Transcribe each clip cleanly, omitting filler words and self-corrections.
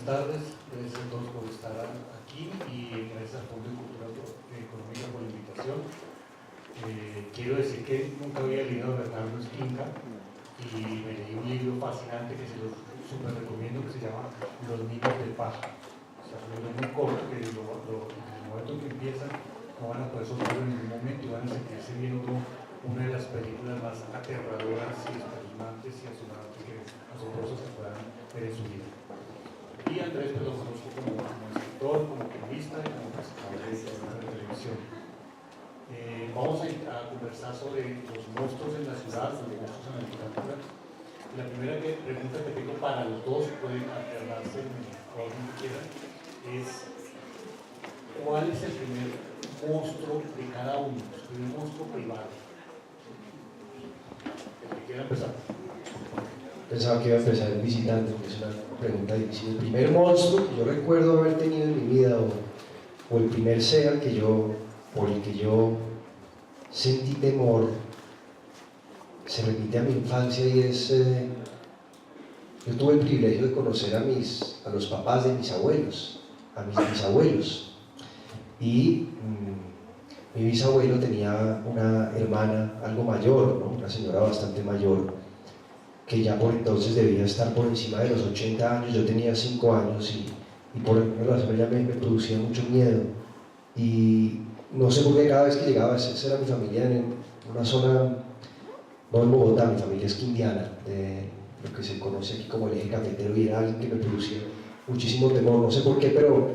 tardes, gracias a todos por estar aquí y gracias al Fondo de Cultura Económica por la invitación. Quiero decir que nunca había leído a Bernardo Esquinca y me leí un libro fascinante que se los súper recomiendo, que se llama Los niños de paja. O sea, es un libro muy corto que en el momento en que empiezan no van a poder soltarlo en ningún momento y van a sentirse viendo una de las películas más aterradoras y espeluznantes y asombrosas que puedan ver en su vida. Y Andrés pues, lo conozco como escritor, como periodista y como presentador de televisión. Vamos a conversar sobre los monstruos en la ciudad, los monstruos en la literatura. La primera pregunta que tengo para los dos, pueden alternarse en el orden que quieran, es ¿cuál es el primer monstruo de cada uno? El primer monstruo privado. El que quiera empezar. Pensaba que iba a empezar el visitante, porque es una pregunta difícil. El primer monstruo que yo recuerdo haber tenido en mi vida, o el primer ser por el que yo sentí temor, se remite a mi infancia y es... yo tuve el privilegio de conocer a los papás de mis abuelos, a mis bisabuelos. Y mi bisabuelo tenía una hermana algo mayor, ¿no? Una señora bastante mayor, que ya por entonces debía estar por encima de los 80 años. Yo tenía 5 años y por alguna razón ella me producía mucho miedo. Y no sé por qué cada vez que llegaba, esa era mi familia en una zona, no en Bogotá, mi familia es quindiana, de lo que se conoce aquí como el eje cafetero, y era alguien que me producía muchísimo temor. No sé por qué, pero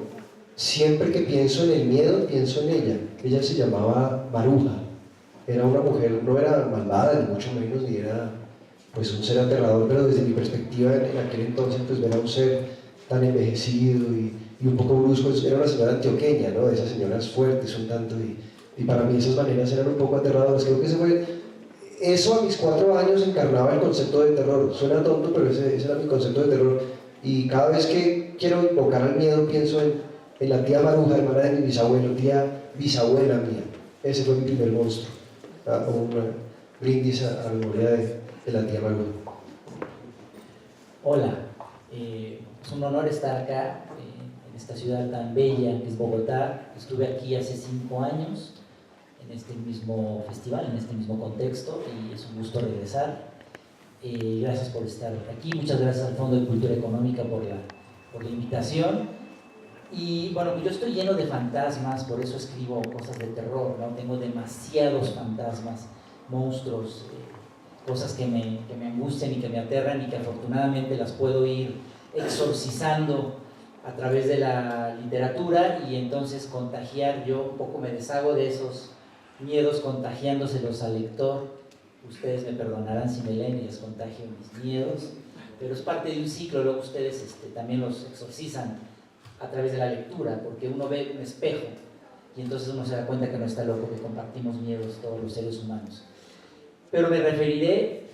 siempre que pienso en el miedo, pienso en ella. Ella se llamaba Maruja. Era una mujer, no era malvada, ni mucho menos, ni era pues un ser aterrador, pero desde mi perspectiva en aquel entonces, pues ver a un ser tan envejecido y un poco brusco, era una señora antioqueña, ¿no? De esas señoras fuertes un tanto, y para mí esas maneras eran un poco aterradoras. Creo que eso a mis 4 años encarnaba el concepto de terror. Suena tonto, pero ese era mi concepto de terror. Y cada vez que quiero invocar al miedo, pienso en la tía Maruja, hermana de mi bisabuelo, tía bisabuela mía. Ese fue mi primer monstruo. Un brindis a la memoria de la tía Maruja. Hola, es un honor estar acá, en esta ciudad tan bella que es Bogotá. Estuve aquí hace 5 años, en este mismo festival, en este mismo contexto, y es un gusto regresar. Gracias por estar aquí, muchas gracias al Fondo de Cultura Económica por la invitación. Y bueno, yo estoy lleno de fantasmas, por eso escribo cosas de terror, ¿no? Tengo demasiados fantasmas, monstruos, cosas que me angustian y que me aterran y que afortunadamente las puedo ir exorcizando a través de la literatura, y entonces contagiar, yo un poco me deshago de esos miedos contagiándoselos al lector. Ustedes me perdonarán si me leen y les contagio mis miedos, pero es parte de un ciclo. Luego ustedes también los exorcizan a través de la lectura, porque uno ve un espejo y entonces uno se da cuenta que no está loco, que compartimos miedos todos los seres humanos. Pero me referiré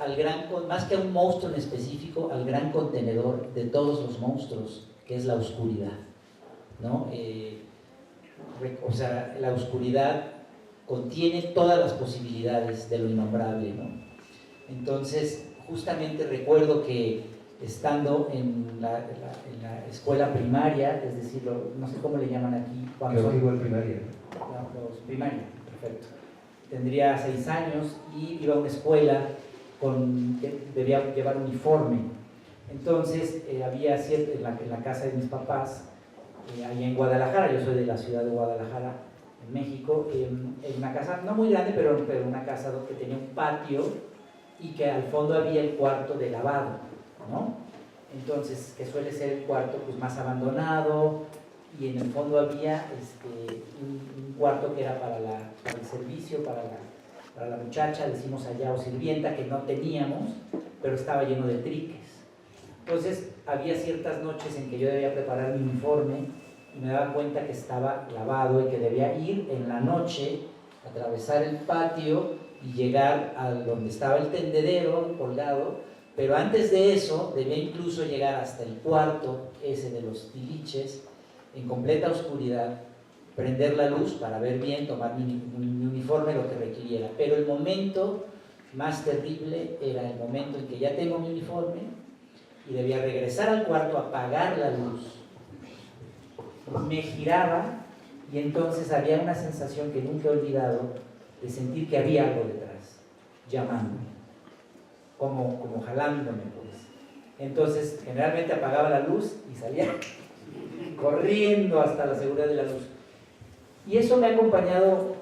más que a un monstruo en específico, al gran contenedor de todos los monstruos, que es la oscuridad, ¿no? O sea, la oscuridad contiene todas las posibilidades de lo innombrable, ¿no? Entonces, justamente recuerdo que estando en la escuela primaria, es decir, no sé cómo le llaman aquí. Creo que igual primaria. Los primaria, perfecto. Tendría 6 años y iba a una escuela que debía llevar uniforme. Entonces había en la casa de mis papás, allá en Guadalajara, yo soy de la ciudad de Guadalajara, en México, en una casa no muy grande, pero una casa que tenía un patio y que al fondo había el cuarto de lavado, ¿no? Entonces, que suele ser el cuarto pues más abandonado, y en el fondo había un cuarto que era para el servicio, para la muchacha, decimos allá, o sirvienta, que no teníamos, pero estaba lleno de triques. Entonces había ciertas noches en que yo debía preparar mi uniforme y me daba cuenta que estaba lavado y que debía ir en la noche, atravesar el patio y llegar a donde estaba el tendedero colgado, pero antes de eso debía incluso llegar hasta el cuarto ese de los tiliches, en completa oscuridad, prender la luz para ver bien, tomar mi uniforme, lo que requiriera. Pero el momento más terrible era el momento en que ya tengo mi uniforme y debía regresar al cuarto, apagar la luz me giraba y entonces había una sensación que nunca he olvidado de sentir que había algo detrás, llamándome, como jalándome, pues. Entonces, generalmente apagaba la luz y salía corriendo hasta la seguridad de la luz. Y eso me ha acompañado,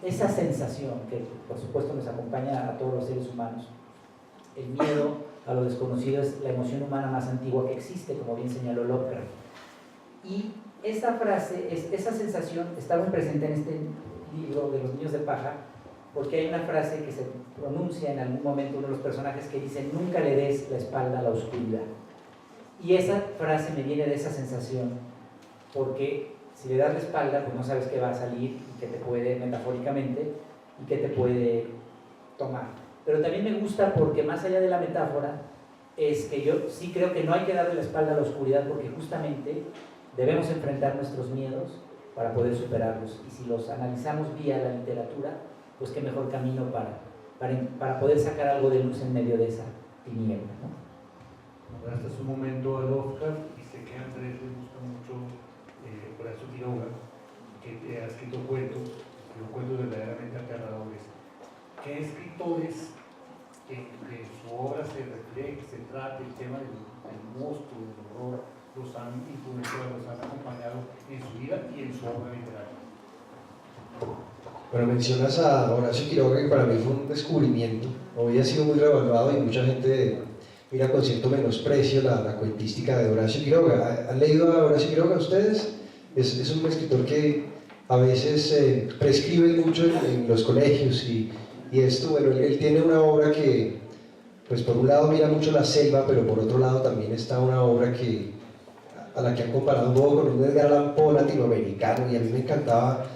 esa sensación, que por supuesto nos acompaña a todos los seres humanos. El miedo a lo desconocido es la emoción humana más antigua que existe, como bien señaló Lovecraft. Y esa frase, esa sensación está muy presente en este libro de Los Niños de Paja, porque hay una frase que se pronuncia en algún momento uno de los personajes que dice: nunca le des la espalda a la oscuridad. Y esa frase me viene de esa sensación, porque si le das la espalda, pues no sabes qué va a salir y que te puede, metafóricamente, y que te puede tomar. Pero también me gusta porque más allá de la metáfora, es que yo sí creo que no hay que darle la espalda a la oscuridad, porque justamente debemos enfrentar nuestros miedos para poder superarlos. Y si los analizamos vía la literatura, pues qué mejor camino para poder sacar algo de luz en medio de esa tiniebla, ¿no? Este es un momento a Lovecraft, y sé que a Andrés le gusta mucho Horacio Quiroga, que ha escrito cuentos verdaderamente aterradores. ¿Qué escritores que su obra se refleje, se trate el tema del monstruo, del horror, los han influenciado, los han acompañado en su vida y en su obra literaria? Bueno, mencionas a Horacio Quiroga, que para mí fue un descubrimiento. Hoy ha sido muy revaluado y mucha gente mira con cierto menosprecio la cuentística de Horacio Quiroga. ¿Han leído a Horacio Quiroga ustedes? Es un escritor que a veces prescribe mucho en los colegios y esto, bueno, él tiene una obra que, pues por un lado mira mucho la selva, pero por otro lado también está una obra a la que han comparado un poco con un Edgar Allan Poe latinoamericano, y a mí me encantaba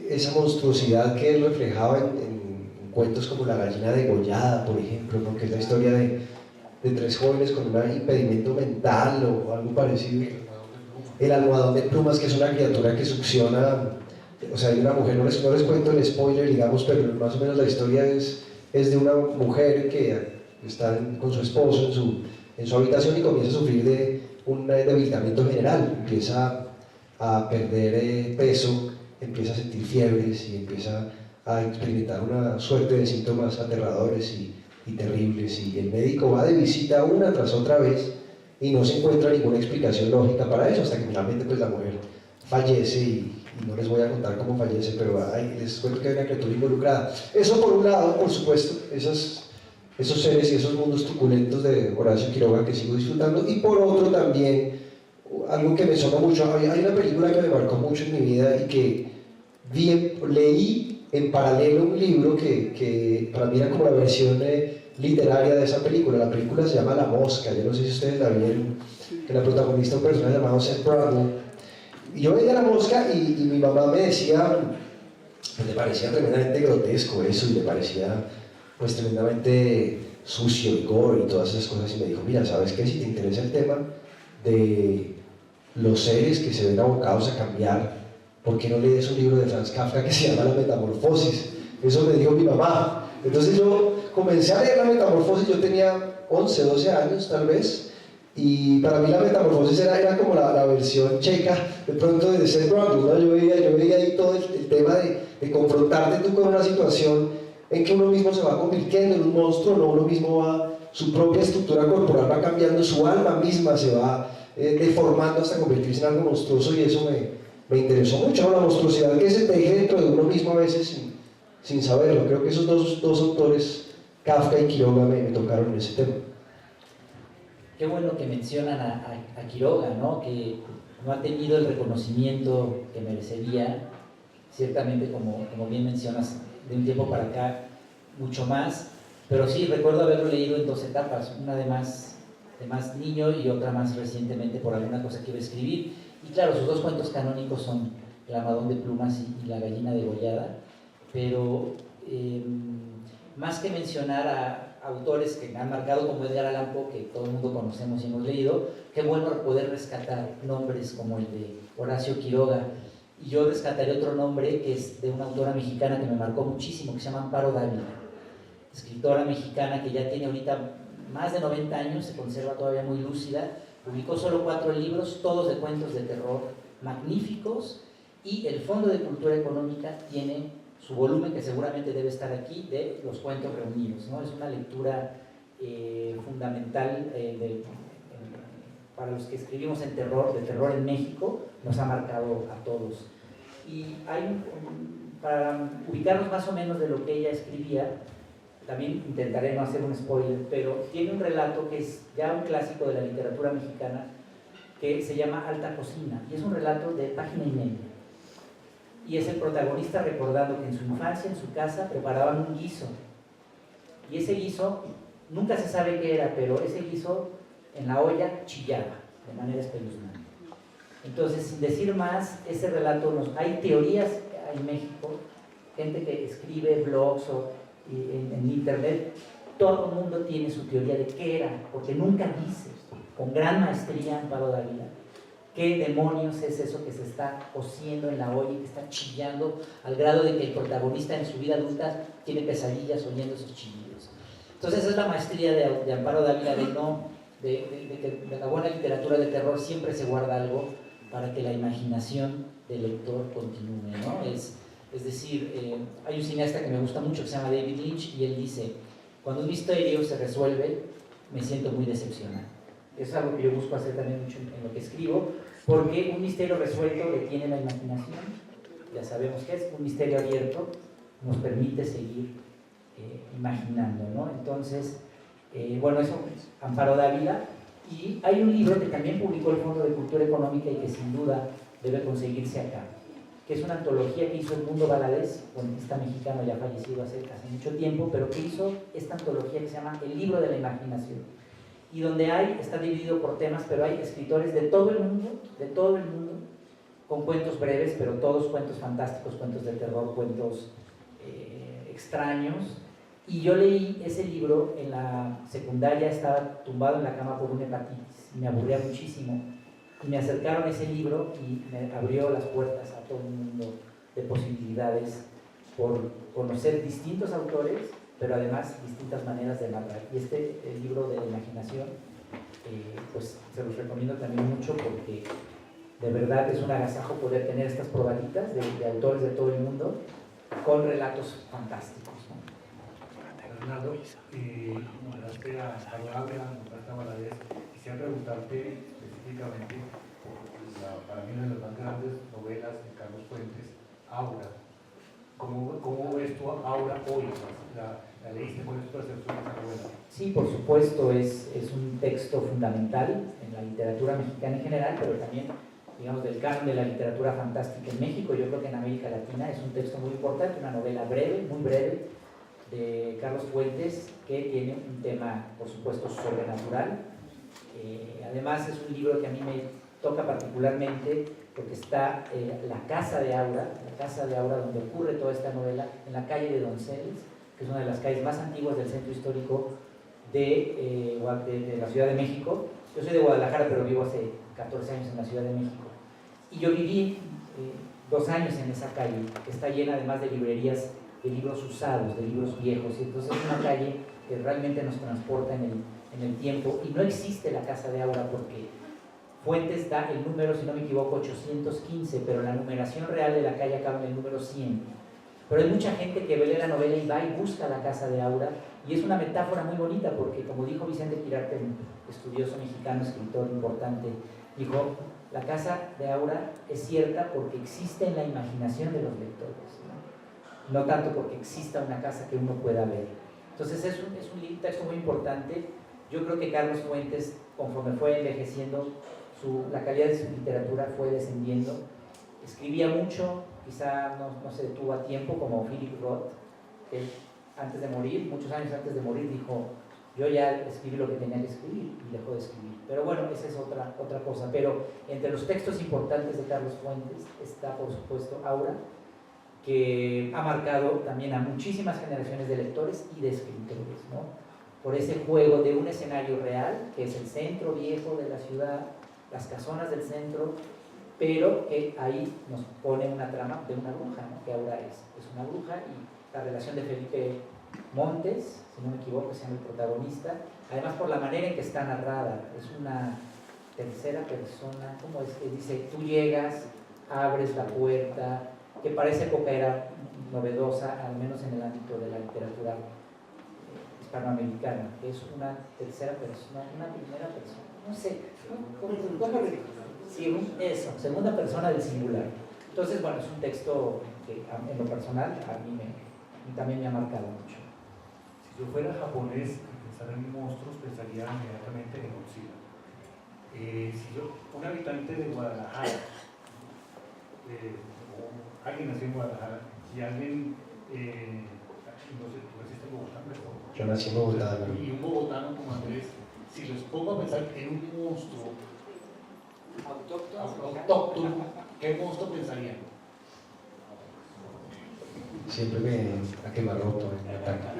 esa monstruosidad que él reflejaba en cuentos como La gallina degollada, por ejemplo, porque es la historia de tres jóvenes con un impedimento mental o algo parecido. El almohadón de plumas, que es una criatura que succiona, o sea, hay una mujer, no les cuento el spoiler, digamos, pero más o menos la historia es de una mujer que está con su esposo en su habitación y comienza a sufrir de un debilitamiento general, empieza a perder peso, empieza a sentir fiebres y empieza a experimentar una suerte de síntomas aterradores y terribles, y el médico va de visita una tras otra vez y no se encuentra ninguna explicación lógica para eso, hasta que finalmente pues la mujer fallece, y no les voy a contar cómo fallece, pero les cuento que hay una criatura involucrada. Eso por un lado, por supuesto, esos seres y esos mundos truculentos de Horacio Quiroga que sigo disfrutando, y por otro también algo que me sonó mucho. Hay una película que me marcó mucho en mi vida y que leí en paralelo un libro que para mí era como la versión literaria de esa película. La película se llama La Mosca, yo no sé si ustedes la vieron, que la protagonista es un personaje llamado Seth Brundle. Y yo veía La Mosca y mi mamá me decía, pues le parecía tremendamente grotesco eso, y le parecía pues tremendamente sucio y gore y todas esas cosas, y me dijo: mira, ¿sabes qué? Si te interesa el tema de los seres que se ven abocados a cambiar, ¿por qué no lees un libro de Franz Kafka que se llama La Metamorfosis? Eso me dijo mi mamá. Entonces yo comencé a leer La Metamorfosis, yo tenía 11, 12 años tal vez, y para mí La Metamorfosis era como la versión checa de pronto de Seth Brundle, ¿no? Yo veía ahí todo el tema de confrontarte tú con una situación en que uno mismo se va convirtiendo en un monstruo, ¿no? Uno mismo su propia estructura corporal va cambiando, su alma misma se va deformando hasta convertirse en algo monstruoso, y eso me interesó mucho, ¿no? La monstruosidad que se teje dentro de uno mismo a veces sin saberlo. Creo que esos dos autores, Kafka y Quiroga, me tocaron en ese tema. Qué bueno que mencionan a Quiroga, ¿no? Que no ha tenido el reconocimiento que merecería, ciertamente, como bien mencionas, de un tiempo para acá, mucho más, pero sí, recuerdo haberlo leído en 2 etapas, una de más niño y otra más recientemente por alguna cosa que iba a escribir. Y claro, sus 2 cuentos canónicos son El almohadón de plumas y La gallina degollada, pero más que mencionar a autores que me han marcado como Edgar Allan Poe, que todo el mundo conocemos y hemos leído, qué bueno poder rescatar nombres como el de Horacio Quiroga. Y yo rescataré otro nombre que es de una autora mexicana que me marcó muchísimo, que se llama Amparo Dávila, escritora mexicana que ya tiene ahorita más de 90 años, se conserva todavía muy lúcida, publicó solo 4 libros, todos de cuentos de terror, magníficos, y el Fondo de Cultura Económica tiene su volumen, que seguramente debe estar aquí, de los cuentos reunidos, ¿no? Es una lectura fundamental para los que escribimos de terror en México, nos ha marcado a todos. Y para ubicarnos más o menos de lo que ella escribía, también intentaré no hacer un spoiler, pero tiene un relato que es ya un clásico de la literatura mexicana, que se llama Alta Cocina, y es un relato de página y media. Y es el protagonista recordando que en su infancia, en su casa, preparaban un guiso. Y ese guiso, nunca se sabe qué era, pero ese guiso en la olla chillaba de manera espeluznante. Entonces, sin decir más, ese relato hay teorías en México, gente que escribe blogs o en internet, todo el mundo tiene su teoría de qué era, porque nunca dice, con gran maestría Amparo Dávila, qué demonios es eso que se está cociendo en la olla y que está chillando al grado de que el protagonista en su vida adulta tiene pesadillas oyendo esos chillidos. Entonces esa es la maestría de Amparo Dávila, de la buena literatura de terror siempre se guarda algo para que la imaginación del lector continúe, ¿no? Es decir, hay un cineasta que me gusta mucho que se llama David Lynch, y él dice: cuando un misterio se resuelve, me siento muy decepcionado. Eso es algo que yo busco hacer también mucho en lo que escribo, porque un misterio resuelto detiene la imaginación, ya sabemos que es un misterio abierto, nos permite seguir imaginando, ¿no? Entonces, bueno, eso es Amparo Dávila. Y hay un libro que también publicó el Fondo de Cultura Económica y que sin duda debe conseguirse acá, que es una antología que hizo Edmundo Valadez, cuentista mexicano ya fallecido hace mucho tiempo, pero que hizo esta antología que se llama El Libro de la Imaginación, y donde está dividido por temas, pero hay escritores de todo el mundo, con cuentos breves, pero todos cuentos fantásticos, cuentos de terror, cuentos extraños. Y yo leí ese libro en la secundaria, estaba tumbado en la cama por una hepatitis, y me aburría muchísimo. Y me acercaron ese libro y me abrió las puertas a todo un mundo de posibilidades por conocer distintos autores, pero además distintas maneras de narrar. Y el libro de la imaginación, pues se los recomiendo también mucho, porque de verdad es un agasajo poder tener estas probaditas de autores de todo el mundo con relatos fantásticos, ¿no? Fernando, nombraste a Dávila, nombraste a Valadez. Quisiera preguntarte específicamente por para mí una de las más grandes novelas de Carlos Fuentes, Aura. ¿Cómo ves tú Aura hoy? ¿La leíste? ¿Cuál es tu percepción de esa novela? Sí, por supuesto, es un texto fundamental en la literatura mexicana en general, pero también, digamos, del canon de la literatura fantástica en México. Yo creo que en América Latina es un texto muy importante, una novela breve, muy breve, de Carlos Fuentes, que tiene un tema, por supuesto, sobrenatural. Además es un libro que a mí me toca particularmente porque está la casa de Aura donde ocurre toda esta novela, en la calle de Donceles, que es una de las calles más antiguas del centro histórico de la Ciudad de México. Yo soy de Guadalajara, pero vivo hace 14 años en la Ciudad de México. Y yo viví 2 años en esa calle, que está llena además de librerías de libros usados, de libros viejos, y entonces es una calle que realmente nos transporta en el tiempo. Y no existe la casa de Aura porque Fuentes da el número, si no me equivoco, 815, pero la numeración real de la calle acaba en el número 100. Pero hay mucha gente que ve la novela y va y busca la casa de Aura, y es una metáfora muy bonita porque, como dijo Vicente Quirarte, un estudioso mexicano, escritor importante, dijo: la casa de Aura es cierta porque existe en la imaginación de los lectores, no tanto porque exista una casa que uno pueda ver. Entonces es un texto muy importante. Yo creo que Carlos Fuentes, conforme fue envejeciendo, la calidad de su literatura fue descendiendo. Escribía mucho, quizá no se detuvo a tiempo, como Philip Roth, que antes de morir, muchos años antes de morir, dijo: yo ya escribí lo que tenía que escribir, y dejó de escribir. Pero bueno, esa es otra cosa. Pero entre los textos importantes de Carlos Fuentes está, por supuesto, Aura, que ha marcado también a muchísimas generaciones de lectores y de escritores, ¿no? Por ese juego de un escenario real, que es el centro viejo de la ciudad, las casonas del centro, pero que ahí nos pone una trama de una bruja, ¿no? Que Aura es una bruja, y la relación de Felipe Montes, si no me equivoco, se llama el protagonista, además por la manera en que está narrada, es una tercera persona, ¿cómo es que dice? Tú llegas, abres la puerta, que para esa época era novedosa, al menos en el ámbito de la literatura hispanoamericana, que es una tercera persona, una primera persona, no sé, sí, eso, segunda persona del singular. Entonces, bueno, es un texto que en lo personal a mí también me ha marcado mucho. Si yo fuera japonés y pensara en monstruos, pensaría inmediatamente en Godzilla. Un habitante de Guadalajara, o alguien nació en Guadalajara, y alguien, no sé, tú naciste en Bogotá, pero... Yo nací en Bogotá. Y un bogotano como Andrés, si los pongo a pensar en un monstruo autóctono, ¿qué monstruo pensarían? Siempre a quemarropa me ataca.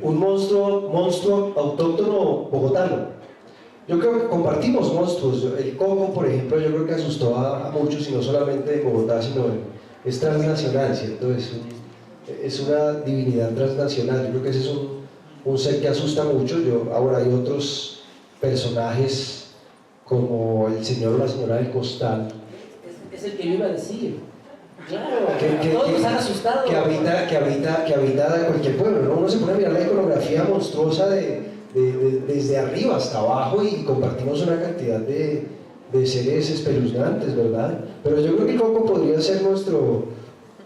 Un monstruo autóctono bogotano. Yo creo que compartimos monstruos. El coco, por ejemplo, yo creo que asustó a muchos, y no solamente en Bogotá, sino es transnacional, ¿cierto? Es una divinidad transnacional. Yo creo que ese es un ser que asusta mucho. Ahora hay otros personajes como el señor o la señora del costal. Es el que yo iba a decir. Claro, todos nos han asustado. Que habita cualquier pueblo, ¿no? Uno se pone a mirar la iconografía monstruosa desde arriba hasta abajo, y compartimos una cantidad de seres espeluznantes, ¿verdad? Pero yo creo que el coco podría ser nuestro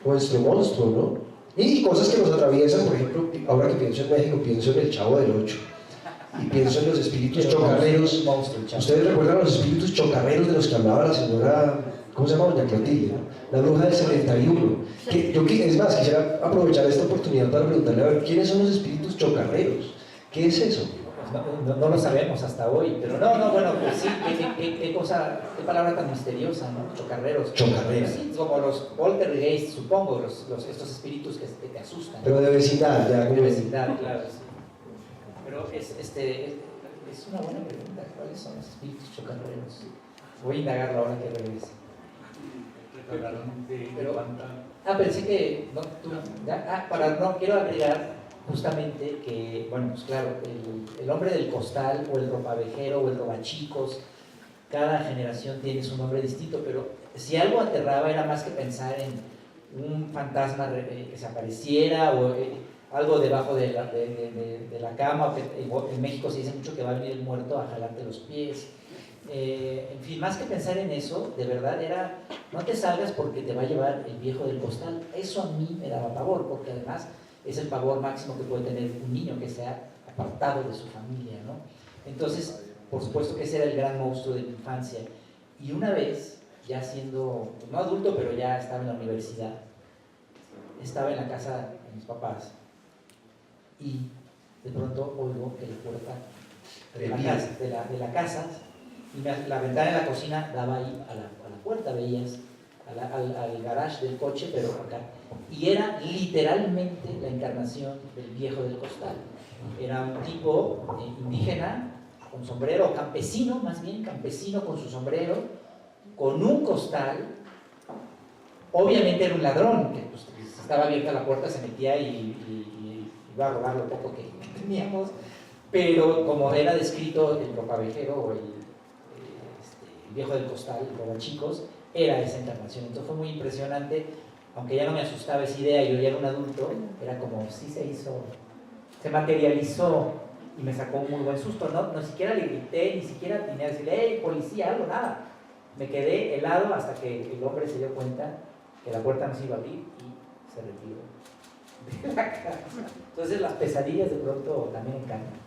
monstruo, ¿no? Y cosas que nos atraviesan, por ejemplo, ahora que pienso en México, pienso en el Chavo del Ocho, y pienso en los espíritus chocarreros. ¿Ustedes recuerdan los espíritus chocarreros de los que hablaba la señora, ¿cómo se llama? Doña Clotilde, la bruja del 71? Es más, quisiera aprovechar esta oportunidad para preguntarle, a ver, ¿quiénes son los espíritus chocarreros? ¿Qué es eso? No lo sabemos hasta hoy, pero bueno, pues sí, qué palabra tan misteriosa, ¿no? Chocarreros. Chocarreros. Sí, como los poltergeist, supongo, estos espíritus que te asustan. Pero de vecindad, ya. De vecindad, claro, sí. Pero es una buena pregunta, ¿cuáles son los espíritus chocarreros? Voy a indagarlo ahora que regrese. Pensé que, quiero agregar justamente que, bueno, pues claro, el hombre del costal, o el ropavejero, o el robachicos, cada generación tiene su nombre distinto, pero si algo aterraba era más que pensar en un fantasma que se apareciera, o algo debajo de la cama, en México se dice mucho que va a venir el muerto a jalarte los pies. En fin, más que pensar en eso, de verdad era, no te salgas porque te va a llevar el viejo del costal. Eso a mí me daba pavor, porque además es el pavor máximo que puede tener un niño que se ha apartado de su familia, ¿no? Entonces, por supuesto que ese era el gran monstruo de mi infancia. Y una vez, ya siendo, pues no adulto, pero ya estaba en la universidad, estaba en la casa de mis papás, y de pronto oigo que la puerta de la casa, y la ventana de la cocina daba ahí a la puerta, veías al garage del coche, pero acá. Y era literalmente la encarnación del viejo del costal. Era un tipo indígena, con sombrero, campesino, más bien campesino con su sombrero, con un costal. Obviamente era un ladrón, que pues, estaba abierta la puerta, se metía y iba a robar lo poco que teníamos, pero como era descrito el ropavejero o el viejo del costal, el robachicos, era esa encarnación. Entonces fue muy impresionante, aunque ya no me asustaba esa idea, yo ya era un adulto, era como sí se materializó, y me sacó un muy buen susto. No siquiera le grité, ni siquiera tenía que decirle, hey, policía, algo, nada. Me quedé helado hasta que el hombre se dio cuenta que la puerta no se iba a abrir y se retiró de la casa. Entonces las pesadillas de pronto también encantan.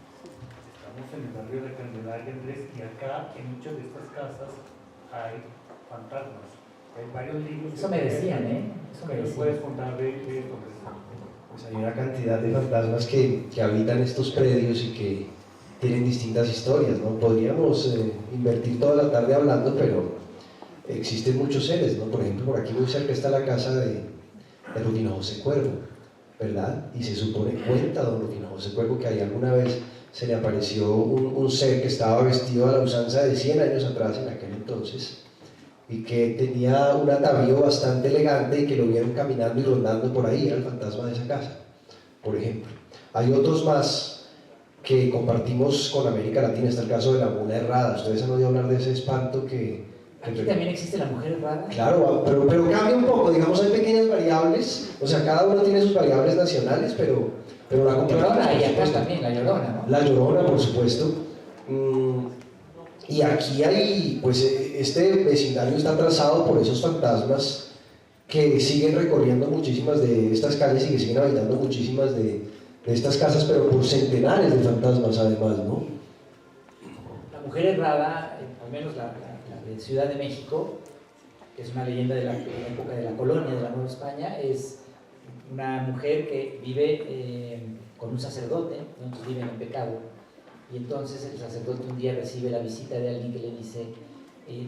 Estamos en el barrio de Candelaria, Andrés, y acá en muchas de estas casas hay fantasmas. Hay varios libros. Eso me decían, Eso me decían. ¿Puedes contar de esto? Pues hay una cantidad de fantasmas que habitan estos predios y que tienen distintas historias, ¿no? Podríamos invertir toda la tarde hablando, pero existen muchos seres, ¿no? Por ejemplo, por aquí muy cerca está la casa de Rufino José Cuervo, ¿verdad? Y se supone, cuenta don Rufino José Cuervo, que ahí alguna vez se le apareció un ser que estaba vestido a la usanza de 100 años atrás, en aquel entonces, y que tenía un atavío bastante elegante, y que lo vieron caminando y rondando por ahí. Era el fantasma de esa casa, por ejemplo. Hay otros más que compartimos con América Latina. Está el caso de la mula errada. Ustedes han oído hablar de ese espanto que... Aquí también existe la mujer errada. Claro, pero cambia un poco, digamos, hay pequeñas variables, o sea, cada uno tiene sus variables nacionales, pero la compartimos. Y acá también, la Llorona, ¿no? La Llorona, por supuesto. Y aquí hay, pues, este vecindario está trazado por esos fantasmas que siguen recorriendo muchísimas de estas calles y que siguen habitando muchísimas de estas casas, pero por centenares de fantasmas además, ¿no? La mujer errada, al menos la de Ciudad de México, que es una leyenda de la época de la colonia de la Nueva España, es una mujer que vive con un sacerdote, entonces viven en pecado, y entonces el sacerdote un día recibe la visita de alguien que le dice,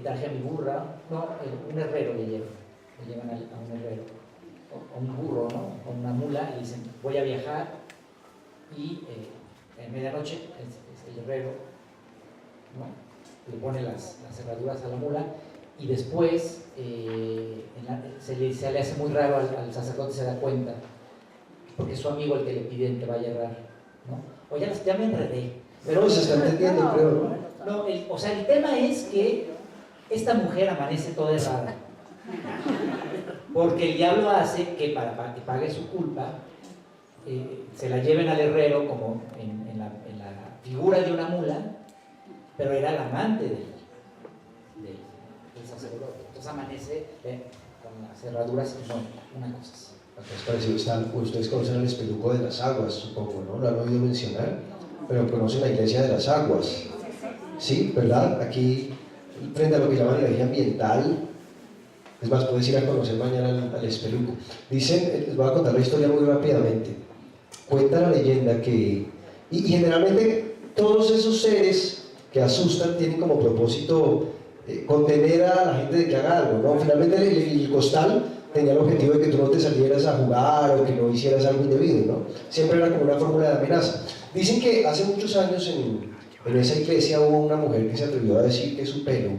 traje a mi burra, un herrero le llevan a un herrero, o un burro, ¿no? O una mula, y le dicen, voy a viajar, y en medianoche el herrero, ¿no?, le pone las cerraduras a la mula, y después se le hace muy raro al sacerdote, se da cuenta, porque es su amigo el que le pide que vaya a errar, ¿no? O ya me enredé. Pero se está entendiendo, creo. No, o sea, el tema es que esta mujer amanece toda errada, porque el diablo hace que para que pague su culpa, se la lleven al herrero como en la figura de una mula, pero era el amante del sacerdote. Entonces amanece con las cerraduras y bueno, una cosa así. Es parecido, ustedes conocen el espeluco de las aguas, supongo, ¿no? Lo han oído mencionar, pero conocen la iglesia de las aguas. Sí, ¿verdad? Aquí, frente a lo que llaman la iglesia ambiental, es más, puedes ir a conocer mañana al espeluco. Dicen, les voy a contar la historia muy rápidamente. Cuenta la leyenda que, y generalmente todos esos seres que asustan tienen como propósito contener a la gente de que haga algo, ¿no? Finalmente el costal tenía el objetivo de que tú no te salieras a jugar o que no hicieras algo indebido, ¿no? Siempre era como una fórmula de amenaza. Dicen que hace muchos años en esa iglesia hubo una mujer que se atrevió a decir que su pelo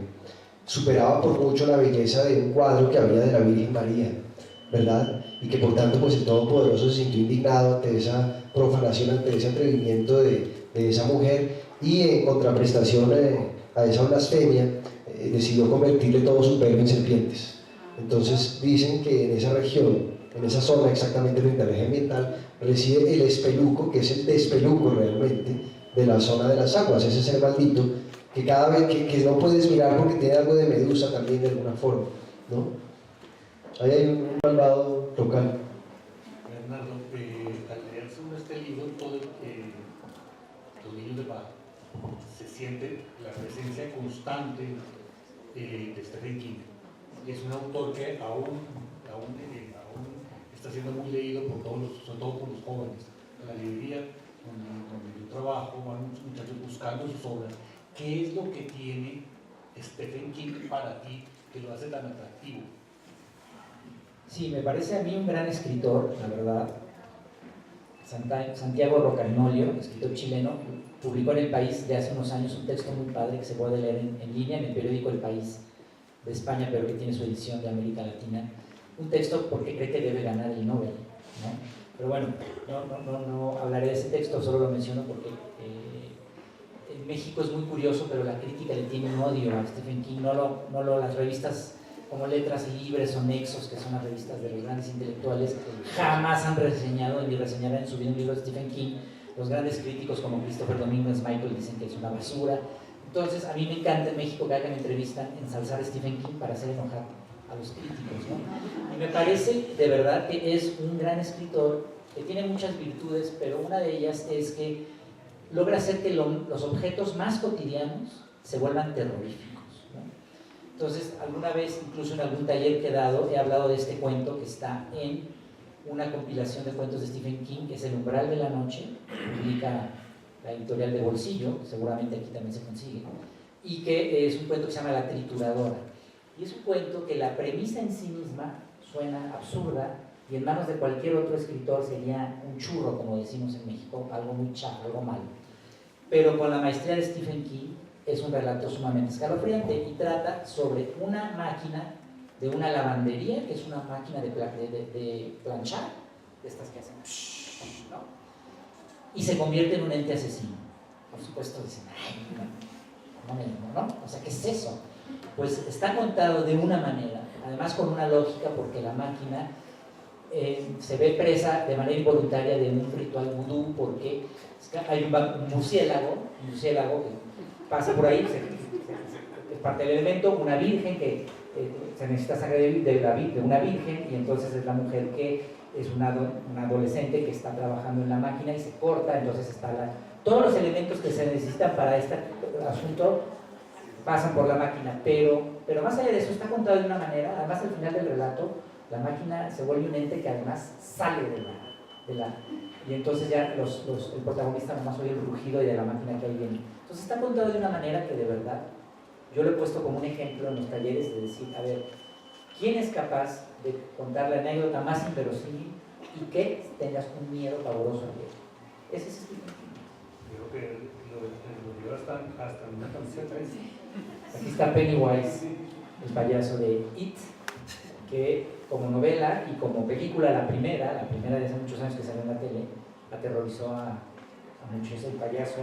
superaba por mucho la belleza de un cuadro que había de la Virgen María, ¿verdad? Y que por tanto pues el Todopoderoso se sintió indignado ante esa profanación, ante ese atrevimiento de esa mujer, y en contraprestación a esa blasfemia decidió convertirle todo su pelo en serpientes. Entonces dicen que en esa región, en esa zona exactamente frente a la eje ambiental, reside el espeluco, que es el despeluco realmente de la zona de las aguas, ese ser maldito que cada vez que no puedes mirar porque tiene algo de medusa también de alguna forma, ¿no? Ahí hay un malvado local. Bernardo, al leer sobre este libro, todo los niños de paz se siente la presencia constante de Stephen King. Es un autor que aún está siendo muy leído por sobre todo por los jóvenes. En la librería donde yo trabajo, van muchos muchachos buscando sus obras. ¿Qué es lo que tiene Stephen King para ti que lo hace tan atractivo? Sí, me parece a mí un gran escritor, la verdad. Santiago Rocagnolio, escritor chileno, publicó en El País de hace unos años un texto muy padre que se puede leer en línea en el periódico El País de España, pero que tiene su edición de América Latina. Un texto porque cree que debe ganar el Nobel, ¿no? Pero bueno, no hablaré de ese texto, solo lo menciono porque en México es muy curioso, pero la crítica le tiene un odio a Stephen King. Las revistas como Letras Libres o Nexos, que son las revistas de los grandes intelectuales, jamás han reseñado ni reseñarán en su vida un libro de Stephen King. Los grandes críticos como Christopher Domínguez Michael dicen que es una basura. Entonces, a mí me encanta en México que hagan entrevistas, ensalzar a Stephen King para hacer enojar a los críticos, ¿no? Y me parece de verdad que es un gran escritor que tiene muchas virtudes, pero una de ellas es que logra hacer que los objetos más cotidianos se vuelvan terroríficos, ¿no? Entonces, alguna vez, incluso en algún taller que he dado, he hablado de este cuento que está en una compilación de cuentos de Stephen King, que es El Umbral de la Noche, publica la editorial de Bolsillo, seguramente aquí también se consigue, y que es un cuento que se llama La Trituradora. Y es un cuento que la premisa en sí misma suena absurda y en manos de cualquier otro escritor sería un churro, como decimos en México, algo muy chato, algo malo. Pero con la maestría de Stephen King es un relato sumamente escalofriante y trata sobre una máquina de una lavandería, que es una máquina de planchar, de estas que hacen, ¿no? Y se convierte en un ente asesino. por supuesto dicen, ay, no, o sea, ¿qué es eso? Pues está contado de una manera, además con una lógica, porque la máquina se ve presa de manera involuntaria de un ritual vudú, porque hay un murciélago que pasa por ahí, es parte del elemento, una virgen que se necesita sangre de una virgen, y entonces es la mujer que es una adolescente que está trabajando en la máquina y se corta, entonces todos los elementos que se necesitan para este asunto pasan por la máquina, pero más allá de eso está contado de una manera, además al final del relato, la máquina se vuelve un ente que además sale de la y entonces ya el protagonista nomás oye el rugido y de la máquina que ahí viene. Entonces está contado de una manera que de verdad, yo lo he puesto como un ejemplo en los talleres de decir, a ver, ¿quién es capaz de contar la anécdota más inverosímil y que tengas un miedo pavoroso a leer? Ese es el Creo que los libros están hasta en una camiseta. Aquí está Pennywise, el payaso de It, que como novela y como película, la primera de hace muchos años que salió en la tele, aterrorizó a muchos. El payaso,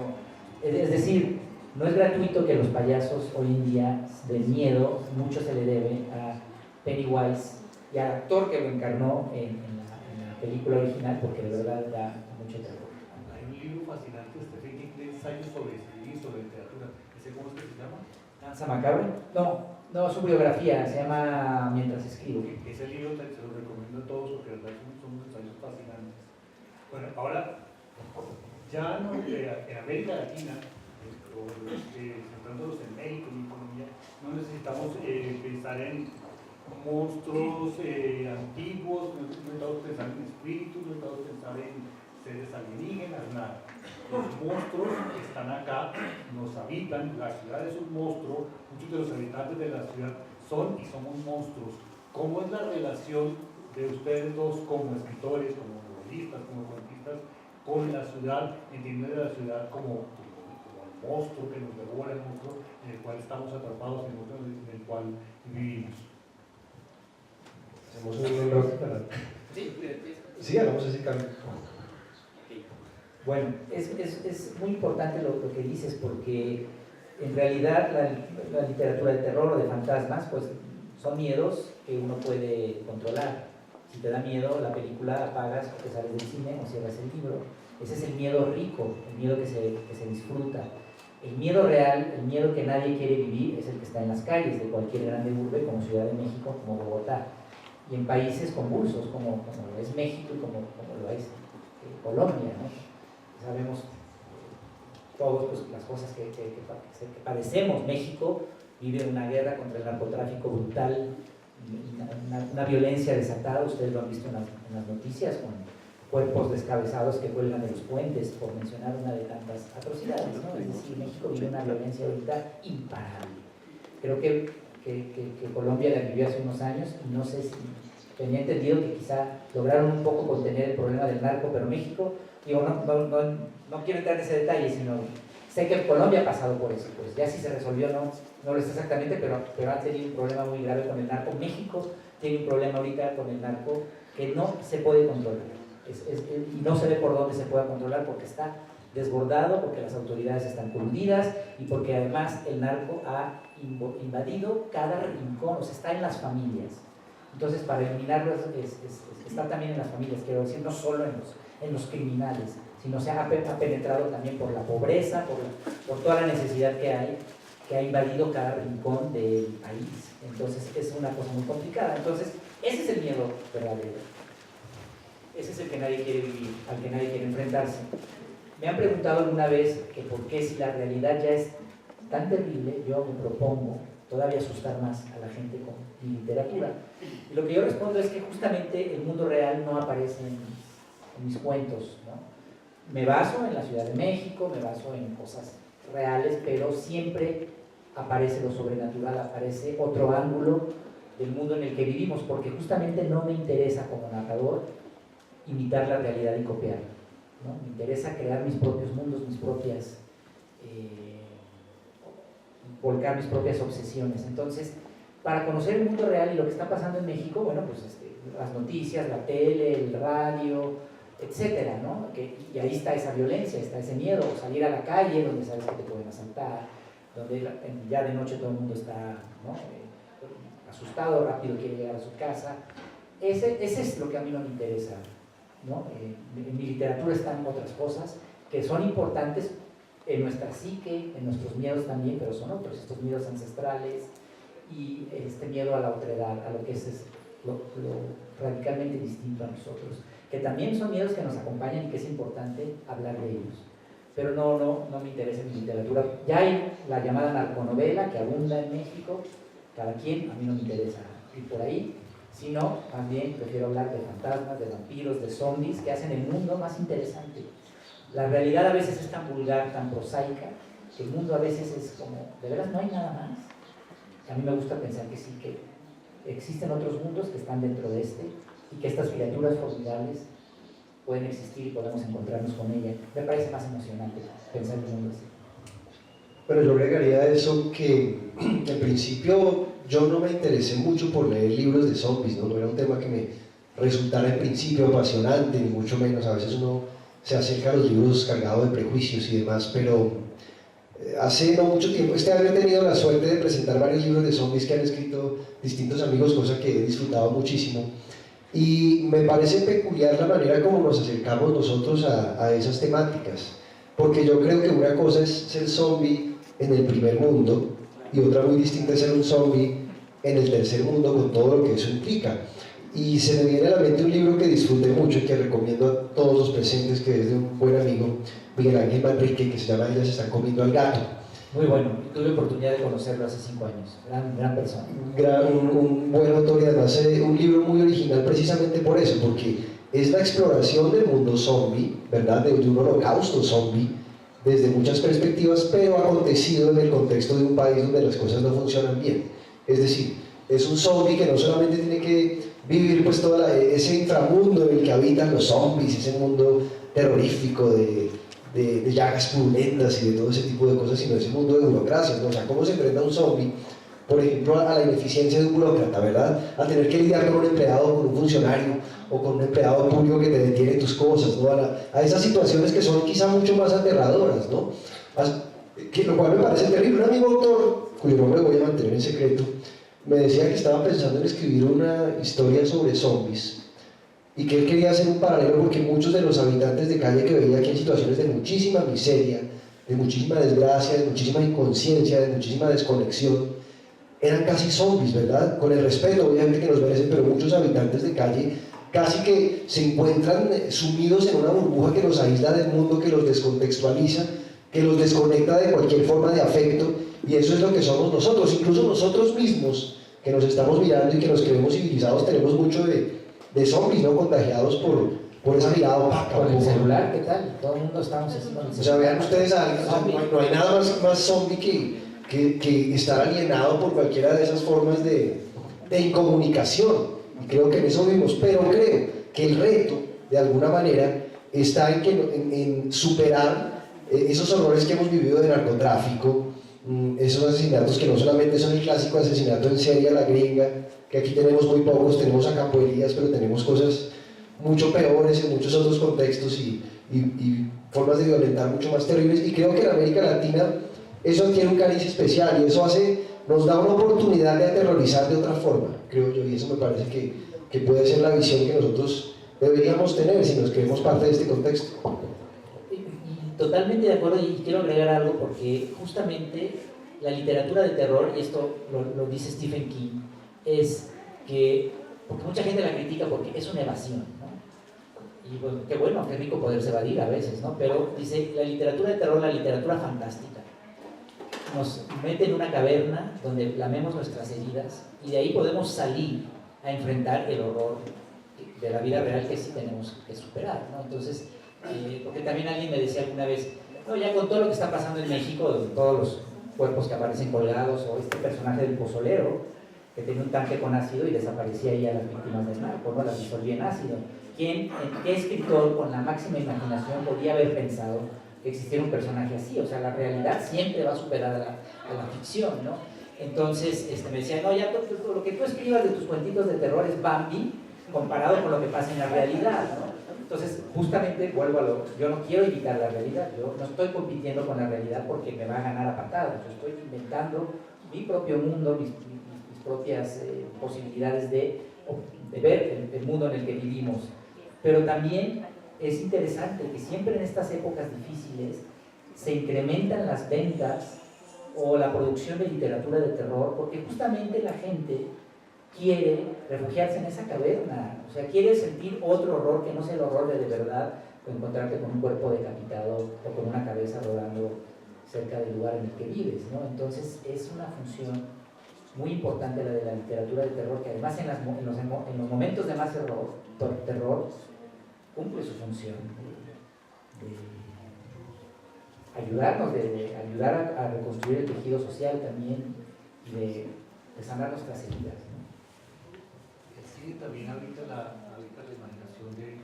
es decir, no es gratuito que los payasos hoy en día del miedo, mucho se le debe a Pennywise y al actor que lo encarnó en la película original, porque de verdad da mucho terror. Hay un libro fascinante de Stephen King de ensayos sobre escribir, sobre literatura. ¿Cómo es que se llama? ¿Danza Macabre? No, su biografía, se llama Mientras escribo. Ese libro se lo recomiendo a todos porque son unos ensayos fascinantes. Bueno, ahora, ya no, en América Latina, centrándonos en México y en Colombia, no necesitamos pensar en monstruos antiguos, no necesitamos pensar en espíritus, no necesitamos pensar en seres alienígenas, nada. Los monstruos están acá, nos habitan, la ciudad es un monstruo, muchos de los habitantes de la ciudad son y somos monstruos. ¿Cómo es la relación de ustedes dos como escritores, como novelistas, como cuentistas, con la ciudad, entendiendo la ciudad como el monstruo que nos devora, el monstruo en el cual estamos atrapados, el monstruo en el cual vivimos? Hacemos un bloque para... Sí, hagamos ese cambio. Bueno, es muy importante lo que dices, porque en realidad la literatura de terror o de fantasmas pues son miedos que uno puede controlar. Si te da miedo la película, apagas o te sales del cine o cierras el libro. Ese es el miedo rico, el miedo que se disfruta. El miedo real, el miedo que nadie quiere vivir, es el que está en las calles de cualquier grande urbe como Ciudad de México, como Bogotá, y en países convulsos como lo es México y como lo es Colombia, ¿no? Sabemos todos pues, las cosas que padecemos. México vive una guerra contra el narcotráfico brutal, una violencia desatada, ustedes lo han visto en las noticias, con cuerpos descabezados que cuelgan de los puentes, por mencionar una de tantas atrocidades, ¿no? Es decir, México vive una violencia ahorita imparable. Creo que Colombia la vivió hace unos años y no sé si tenía entendido que quizá lograron un poco contener el problema del narco, pero México, digo, no quiero entrar en ese detalle, sino sé que Colombia ha pasado por eso, pues ya si se resolvió no lo sé exactamente, pero ha tenido un problema muy grave con el narco. México tiene un problema ahorita con el narco que no se puede controlar, y no se ve por dónde se pueda controlar porque está desbordado, porque las autoridades están coludidas y porque además el narco ha invadido cada rincón, o sea, está en las familias. Entonces, para eliminarlo está también en las familias, quiero decir, no solo en los criminales, sino se ha penetrado también por la pobreza, por toda la necesidad que ha invadido cada rincón del país. Entonces, es una cosa muy complicada. Entonces, ese es el miedo verdadero. Ese es el que nadie quiere vivir, al que nadie quiere enfrentarse. Me han preguntado alguna vez que por qué, si la realidad ya es tan terrible, yo me propongo todavía asustar más a la gente con mi literatura. Y lo que yo respondo es que justamente el mundo real no aparece en mis cuentos, ¿no? Me baso en la Ciudad de México, me baso en cosas reales, pero siempre aparece lo sobrenatural, aparece otro ángulo del mundo en el que vivimos, porque justamente no me interesa como narrador imitar la realidad y copiarla, ¿no? Me interesa crear mis propios mundos, volcar mis propias obsesiones. Entonces, para conocer el mundo real y lo que está pasando en México, bueno, pues las noticias, la tele, el radio, etcétera, ¿no? Y ahí está esa violencia, está ese miedo, o salir a la calle donde sabes que te pueden asaltar, donde ya de noche todo el mundo está, ¿no? Asustado, rápido quiere llegar a su casa. Ese es lo que a mí no me interesa, ¿no? En mi literatura están otras cosas que son importantes en nuestra psique, en nuestros miedos también, pero son otros, estos miedos ancestrales y este miedo a la otredad, a lo que es lo radicalmente distinto a nosotros, que también son miedos que nos acompañan y que es importante hablar de ellos. Pero no me interesa en mi literatura. Ya hay la llamada narconovela que abunda en México, cada quien, a mí no me interesa ir por ahí, sino también prefiero hablar de fantasmas, de vampiros, de zombies, que hacen el mundo más interesante. La realidad a veces es tan vulgar, tan prosaica, que el mundo a veces es como, de veras no hay nada más. A mí me gusta pensar que sí, que existen otros mundos que están dentro de este, y que estas criaturas formidables pueden existir y podemos encontrarnos con ellas. Me parece más emocionante pensar en un mundo así. Bueno, yo agregaría a eso que en principio yo no me interesé mucho por leer libros de zombies, ¿no? No era un tema que me resultara en principio apasionante, ni mucho menos. A veces uno se acerca a los libros cargados de prejuicios y demás, pero hace no mucho tiempo, este año he tenido la suerte de presentar varios libros de zombies que han escrito distintos amigos, cosa que he disfrutado muchísimo. Y me parece peculiar la manera como nos acercamos nosotros a esas temáticas, porque yo creo que una cosa es ser zombie en el primer mundo y otra muy distinta es ser un zombie en el tercer mundo con todo lo que eso implica. Y se me viene a la mente un libro que disfruté mucho y que recomiendo a todos los presentes, que es de un buen amigo, Miguel Ángel Manrique, que se llama Ellas están comiendo al gato. Muy bueno, tuve oportunidad de conocerlo hace 5 años, gran persona. Un buen autor y además un libro muy original precisamente por eso, porque es la exploración del mundo zombie, ¿verdad? De un holocausto zombie, desde muchas perspectivas, pero acontecido en el contexto de un país donde las cosas no funcionan bien. Es decir, es un zombie que no solamente tiene que vivir pues todo ese inframundo en el que habitan los zombies, ese mundo terrorífico de llagas purulentas y de todo ese tipo de cosas, sino ese mundo de burocracias, ¿no? O sea, cómo se enfrenta un zombie, por ejemplo, a la ineficiencia de un burócrata, ¿verdad? A tener que lidiar con un empleado, con un funcionario, o con un empleado público que te detiene tus cosas, ¿no? A esas situaciones que son quizá mucho más aterradoras, ¿no? Lo cual me parece terrible. Un amigo autor, cuyo nombre voy a mantener en secreto, me decía que estaba pensando en escribir una historia sobre zombies, y que él quería hacer un paralelo porque muchos de los habitantes de calle que veía aquí en situaciones de muchísima miseria, de muchísima desgracia, de muchísima inconsciencia, de muchísima desconexión, eran casi zombies, ¿verdad? Con el respeto, obviamente, que nos merecen, pero muchos habitantes de calle casi que se encuentran sumidos en una burbuja que los aísla del mundo, que los descontextualiza, que los desconecta de cualquier forma de afecto, y eso es lo que somos nosotros. Incluso nosotros mismos, que nos estamos mirando y que nos creemos civilizados, tenemos mucho de zombies, ¿no? Contagiados por esa mirada opaca. Con el celular, ¿qué tal? Todo el mundo estamos así con el celular. O sea, vean ustedes a alguien, o sea, no hay nada más zombie que estar alienado por cualquiera de esas formas de incomunicación. Y creo que en eso vivimos, pero creo que el reto, de alguna manera, está en superar esos horrores que hemos vivido de narcotráfico, esos asesinatos que no solamente son el clásico asesinato en serie a la gringa, que aquí tenemos muy pocos, tenemos a Campo Elías, pero tenemos cosas mucho peores en muchos otros contextos y formas de violentar mucho más terribles, y creo que en América Latina eso tiene un cariz especial y eso nos da una oportunidad de aterrorizar de otra forma, creo yo, y eso me parece que puede ser la visión que nosotros deberíamos tener si nos creemos parte de este contexto. Y totalmente de acuerdo, y quiero agregar algo porque justamente la literatura de terror, y esto lo dice Stephen King, es que, porque mucha gente la critica porque es una evasión, ¿no? Y bueno, qué bueno, qué rico poderse evadir a veces, ¿no? Pero dice, la literatura de terror, la literatura fantástica, nos mete en una caverna donde lamemos nuestras heridas y de ahí podemos salir a enfrentar el horror de la vida real que sí tenemos que superar, ¿no? Entonces, porque también alguien me decía alguna vez, no, ya con todo lo que está pasando en México, todos los cuerpos que aparecen colgados, o este personaje del pozolero, que tenía un tanque con ácido y desaparecía ahí a las víctimas del narco, ¿no? Las disolvía en ácido. ¿Qué escritor con la máxima imaginación podía haber pensado que existiera un personaje así? O sea, la realidad siempre va a superar a la ficción, ¿no? Entonces me decía, no, ya todo lo que tú escribas de tus cuentitos de terror es Bambi comparado con lo que pasa en la realidad, ¿no? Entonces, justamente vuelvo a yo no quiero imitar la realidad, yo no estoy compitiendo con la realidad porque me va a ganar a patadas, yo estoy inventando mi propio mundo, mis propias posibilidades de ver el mundo en el que vivimos. Pero también es interesante que siempre en estas épocas difíciles se incrementan las ventas o la producción de literatura de terror, porque justamente la gente quiere refugiarse en esa caverna, o sea, quiere sentir otro horror que no sea el horror de verdad, o encontrarte con un cuerpo decapitado o con una cabeza rodando cerca del lugar en el que vives, ¿no? Entonces es una función muy importante la de la literatura de terror, que además en los momentos de más terror cumple su función de ayudarnos, de ayudar a reconstruir el tejido social también y de sanar nuestras heridas, ¿no? El cine también habita la imaginación de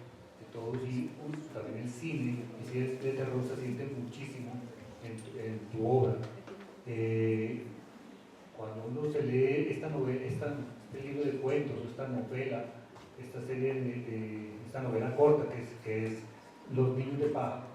todos y también el cine, y si es de terror se siente muchísimo en tu obra. Cuando uno se lee esta novela, este libro de cuentos, esta novela, esta novela corta que es Los niños de paja,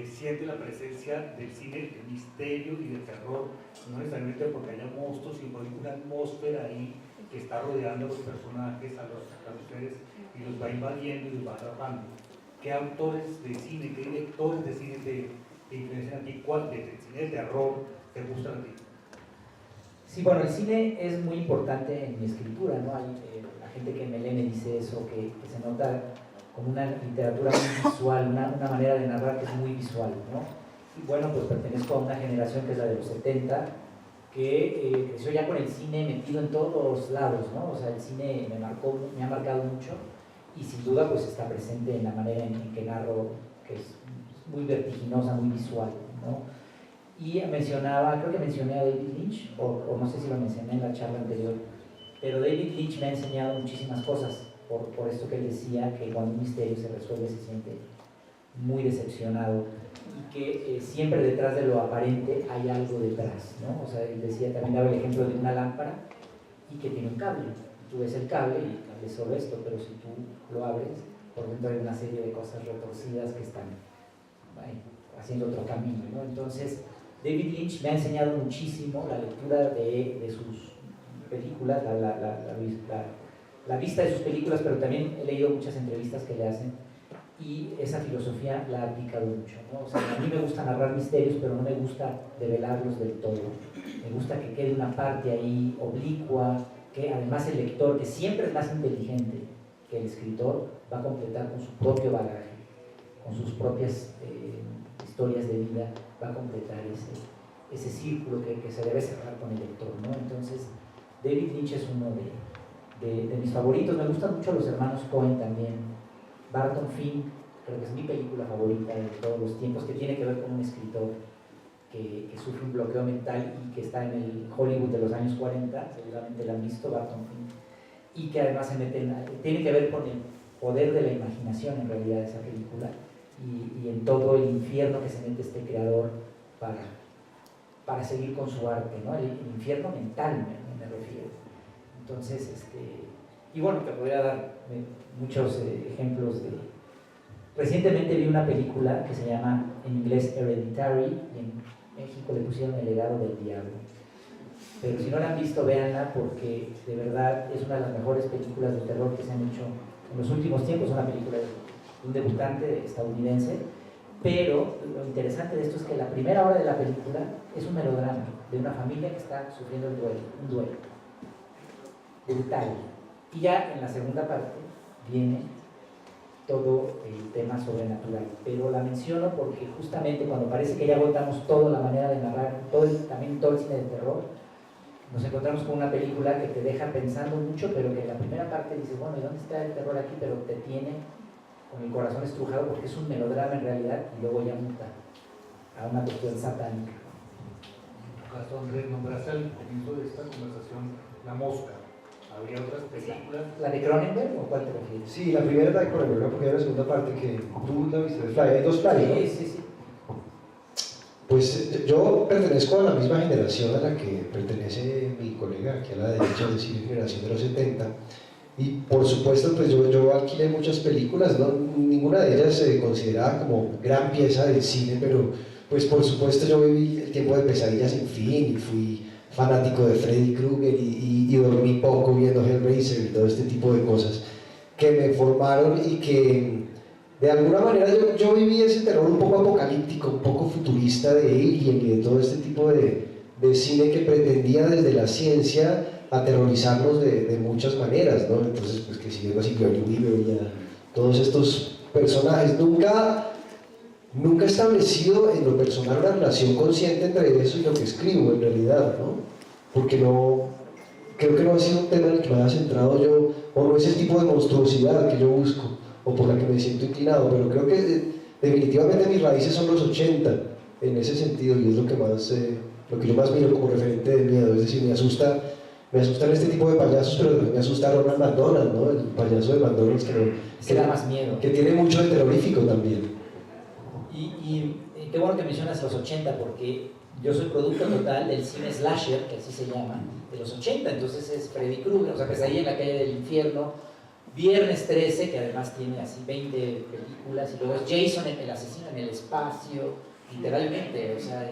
siente la presencia del cine de misterio y de terror, no necesariamente porque haya monstruos, sino porque hay una atmósfera ahí que está rodeando a los personajes, a los seres, y los va invadiendo y los va atrapando. ¿Qué autores de cine, qué directores de cine te influencian a ti? ¿Cuál de cine de terror te gustan a ti? Sí, bueno, el cine es muy importante en mi escritura, ¿no? Hay la gente que me lee me dice eso, que se nota como una literatura muy visual, una manera de narrar que es muy visual, ¿no? Y bueno, pues pertenezco a una generación que es la de los 70, que creció ya con el cine metido en todos lados, ¿no? O sea, el cine me ha marcado mucho y sin duda pues está presente en la manera en que narro, que es muy vertiginosa, muy visual, ¿no? Y creo que mencioné a David Lynch, o no sé si lo mencioné en la charla anterior, pero David Lynch me ha enseñado muchísimas cosas, por esto que él decía, que cuando un misterio se resuelve se siente muy decepcionado y que siempre detrás de lo aparente hay algo detrás, ¿no? O sea, él decía, también daba el ejemplo de una lámpara y que tiene un cable. Tú ves el cable y el cable es solo esto, pero si tú lo abres, por dentro hay una serie de cosas retorcidas que están haciendo otro camino, ¿no? Entonces, David Lynch me ha enseñado muchísimo la lectura de sus películas, la vista de sus películas, pero también he leído muchas entrevistas que le hacen y esa filosofía la ha aplicado mucho, ¿no? O sea, a mí me gusta narrar misterios, pero no me gusta develarlos del todo. Me gusta que quede una parte ahí oblicua, que además el lector, que siempre es más inteligente que el escritor, va a completar con su propio bagaje, con sus propias historias de vida, va a completar ese círculo que se debe cerrar con el lector, ¿no? Entonces, David Lynch es uno de mis favoritos. Me gustan mucho los hermanos Coen también. Barton Fink, creo que es mi película favorita de todos los tiempos, que tiene que ver con un escritor que sufre un bloqueo mental y que está en el Hollywood de los años 40, seguramente la han visto, Barton Fink, y que además tiene que ver con el poder de la imaginación en realidad esa película, y en todo el infierno que se mete este creador para seguir con su arte, ¿no? El infierno mental me refiero. Entonces, y bueno, te podría dar muchos ejemplos de... Recientemente vi una película que se llama en inglés Hereditary, y en México le pusieron El legado del diablo. Pero si no la han visto, véanla, porque de verdad es una de las mejores películas de terror que se han hecho en los últimos tiempos. Es una película de un debutante estadounidense, pero lo interesante de esto es que la primera hora de la película es un melodrama de una familia que está sufriendo un duelo brutal, y ya en la segunda parte viene todo el tema sobrenatural, pero la menciono porque justamente cuando parece que ya agotamos toda la manera de narrar, también todo el cine de terror, nos encontramos con una película que te deja pensando mucho, pero que en la primera parte dices, bueno, ¿y dónde está el terror aquí? Pero te tiene con el corazón estrujado porque es un melodrama en realidad, y luego ya muta a una cuestión satánica. En tu caso, Andrés, nombraste al comienzo de esta conversación La Mosca. ¿Habría otras películas? ¿La de Cronenberg o cuál te refieres? Sí, la primera es la de Cronenberg, ¿no? Porque hay una segunda parte que tú la viste de Fly. Hay dos Fly, ¿no? Sí. Pues yo pertenezco a la misma generación a la que pertenece mi colega aquí a la derecha, es decir, generación de los 70, Y por supuesto, pues yo alquilé muchas películas, ¿no? Ninguna de ellas se consideraba como gran pieza del cine, pero pues por supuesto yo viví el tiempo de Pesadillas sin fin y fui fanático de Freddy Krueger y dormí poco viendo Hellraiser y todo este tipo de cosas que me formaron y que de alguna manera yo viví ese terror un poco apocalíptico, un poco futurista de Alien y de todo este tipo de cine que pretendía desde la ciencia aterrorizarnos de muchas maneras, ¿no? Entonces, pues que siguiendo a Sigourney Weaver y a todos estos personajes, nunca he establecido en lo personal una relación consciente entre eso y lo que escribo en realidad, ¿no? Porque creo que no ha sido un tema en el que me haya centrado yo, o no es el tipo de monstruosidad que yo busco, o por la que me siento inclinado, pero creo que definitivamente mis raíces son los 80 en ese sentido, y es lo que yo más miro como referente de miedo. Es decir, me asustan este tipo de payasos, pero también me asusta Ronald McDonald, ¿no? El payaso de McDonald's que da más miedo, que tiene mucho de terrorífico también. Y qué bueno que mencionas los 80, porque yo soy producto total del cine slasher, que así se llama, de los 80. Entonces es Freddy Krueger, o sea, Pesadilla en la calle del infierno, Viernes 13, que además tiene así 20 películas, y luego es Jason, el asesino en el espacio, literalmente, o sea,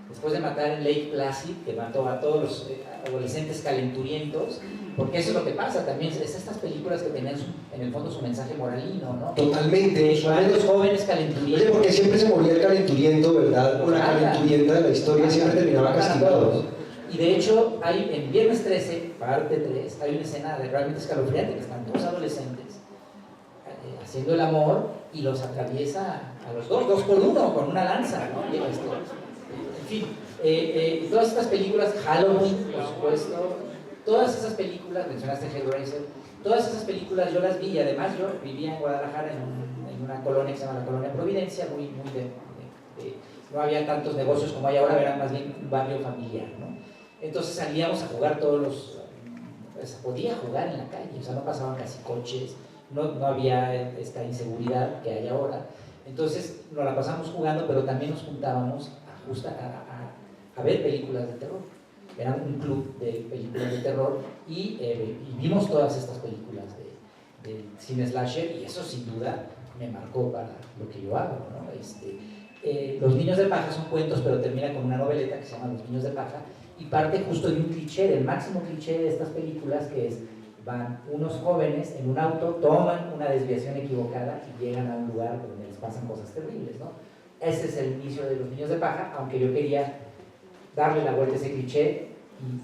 después de matar en Lake Placid, que mató a todos los adolescentes calenturientos, porque eso es lo que pasa también, es estas películas que tenían en el fondo su mensaje moralino, ¿no? Totalmente. Los jóvenes calenturientos. Oye, porque siempre se moría el calenturiento, ¿verdad? O la calenturienta de la historia siempre terminaba castigado. Y de hecho, hay en Viernes 13, parte 3, hay una escena realmente escalofriante, que están dos adolescentes haciendo el amor y los atraviesa a los dos por uno, con una lanza, ¿no? En fin, todas estas películas, Halloween, por supuesto, todas esas películas, mencionaste Hellraiser, todas esas películas yo las vi, y además yo vivía en Guadalajara en una colonia que se llama la Colonia Providencia, muy no había tantos negocios como hay ahora, era más bien un barrio familiar, ¿no? Entonces salíamos a jugar se podía jugar en la calle, o sea, no pasaban casi coches, no había esta inseguridad que hay ahora. Entonces nos la pasamos jugando, pero también nos juntábamos a ver películas de terror. Era un club de películas de terror y vimos todas estas películas de cine slasher, y eso sin duda me marcó para lo que yo hago, ¿no? Los Niños de Paja son cuentos, pero termina con una noveleta que se llama Los Niños de Paja, y parte justo de un cliché, del máximo cliché de estas películas, que es: van unos jóvenes en un auto, toman una desviación equivocada y llegan a un lugar donde les pasan cosas terribles, ¿no? Ese es el inicio de Los Niños de Paja, aunque yo quería darle la vuelta a ese cliché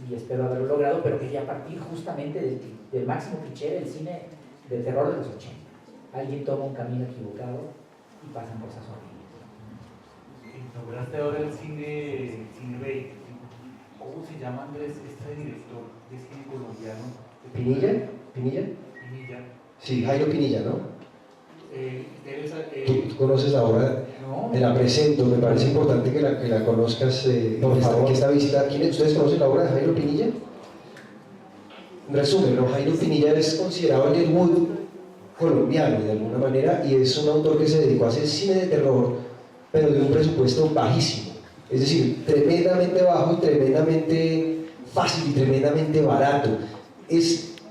y espero haberlo logrado, pero quería partir justamente del máximo cliché del cine de terror de los 80. Alguien toma un camino equivocado y pasan cosas horribles. Nombraste ahora el cine B. ¿Cómo se llama, Andrés, este director de cine colombiano? ¿Pinilla? Pinilla. Sí, Jairo Pinilla, ¿no? ¿Tú conoces la obra? No. Te la presento, me parece importante que la conozcas, por favor. Que esta visita. ¿Ustedes conocen la obra de Jairo Pinilla? En resumen, ¿no? Jairo Pinilla es considerado el Ed Wood colombiano de alguna manera, y es un autor que se dedicó a hacer cine de terror, pero de un presupuesto bajísimo, es decir, tremendamente bajo y tremendamente fácil y tremendamente barato.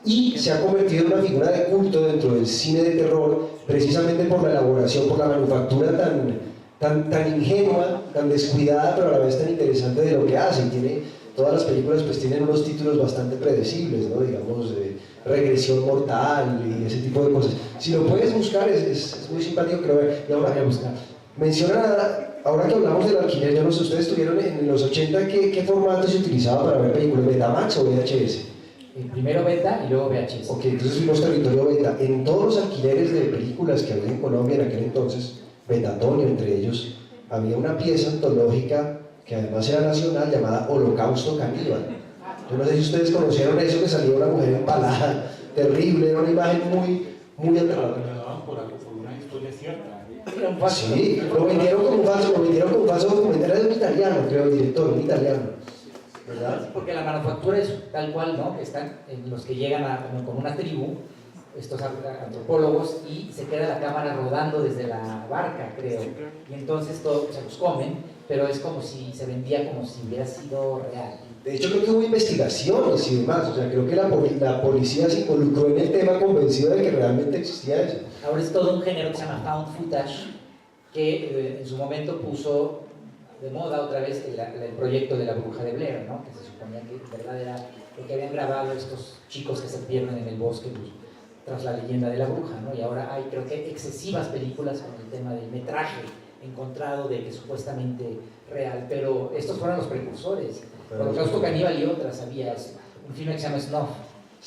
Y se ha convertido en una figura de culto dentro del cine de terror, precisamente por la elaboración, por la manufactura tan ingenua, tan descuidada, pero a la vez tan interesante de lo que hace. Todas las películas pues tienen unos títulos bastante predecibles, ¿no? Digamos, Regresión Mortal y ese tipo de cosas. Si lo puedes buscar, es muy simpático, creo. Y ahora voy a buscar. Menciona, ahora que hablamos del alquiler, yo no sé, ustedes tuvieron en los 80, ¿qué formato se utilizaba para ver películas? ¿Betamax o VHS? Primero beta y luego VHS. Ok, entonces fuimos territorio beta. En todos los alquileres de películas que había en Colombia en aquel entonces, Betatonio entre ellos, había una pieza antológica que además era nacional, llamada Holocausto Caníbal. Yo no sé si ustedes conocieron eso, que salía una mujer empalada, terrible, era una imagen muy aterradora. Lo daban por una historia cierta. Sí, lo vendieron como un falso documental. Era de un italiano, creo, el director, un italiano, ¿verdad? Porque la manufactura es tal cual, ¿no? Que están en los que llegan con una tribu, estos antropólogos, y se queda la cámara rodando desde la barca, creo, y entonces todos se los comen, pero es como si se vendía como si hubiera sido real. De hecho, creo que hubo investigaciones y demás, o sea, creo que la policía se involucró en el tema convencido de que realmente existía eso. Ahora es todo un género que se llama found footage, que en su momento puso de moda otra vez el proyecto de la bruja de Blair, ¿no? Que se suponía que en verdad era lo que habían grabado estos chicos que se pierden en el bosque pues, tras la leyenda de la bruja, ¿no? Y ahora hay, creo que, excesivas películas con el tema del metraje encontrado de que supuestamente real, pero estos fueron los precursores. Por Holocausto Caníbal y otras había un filme que se llama Snuff,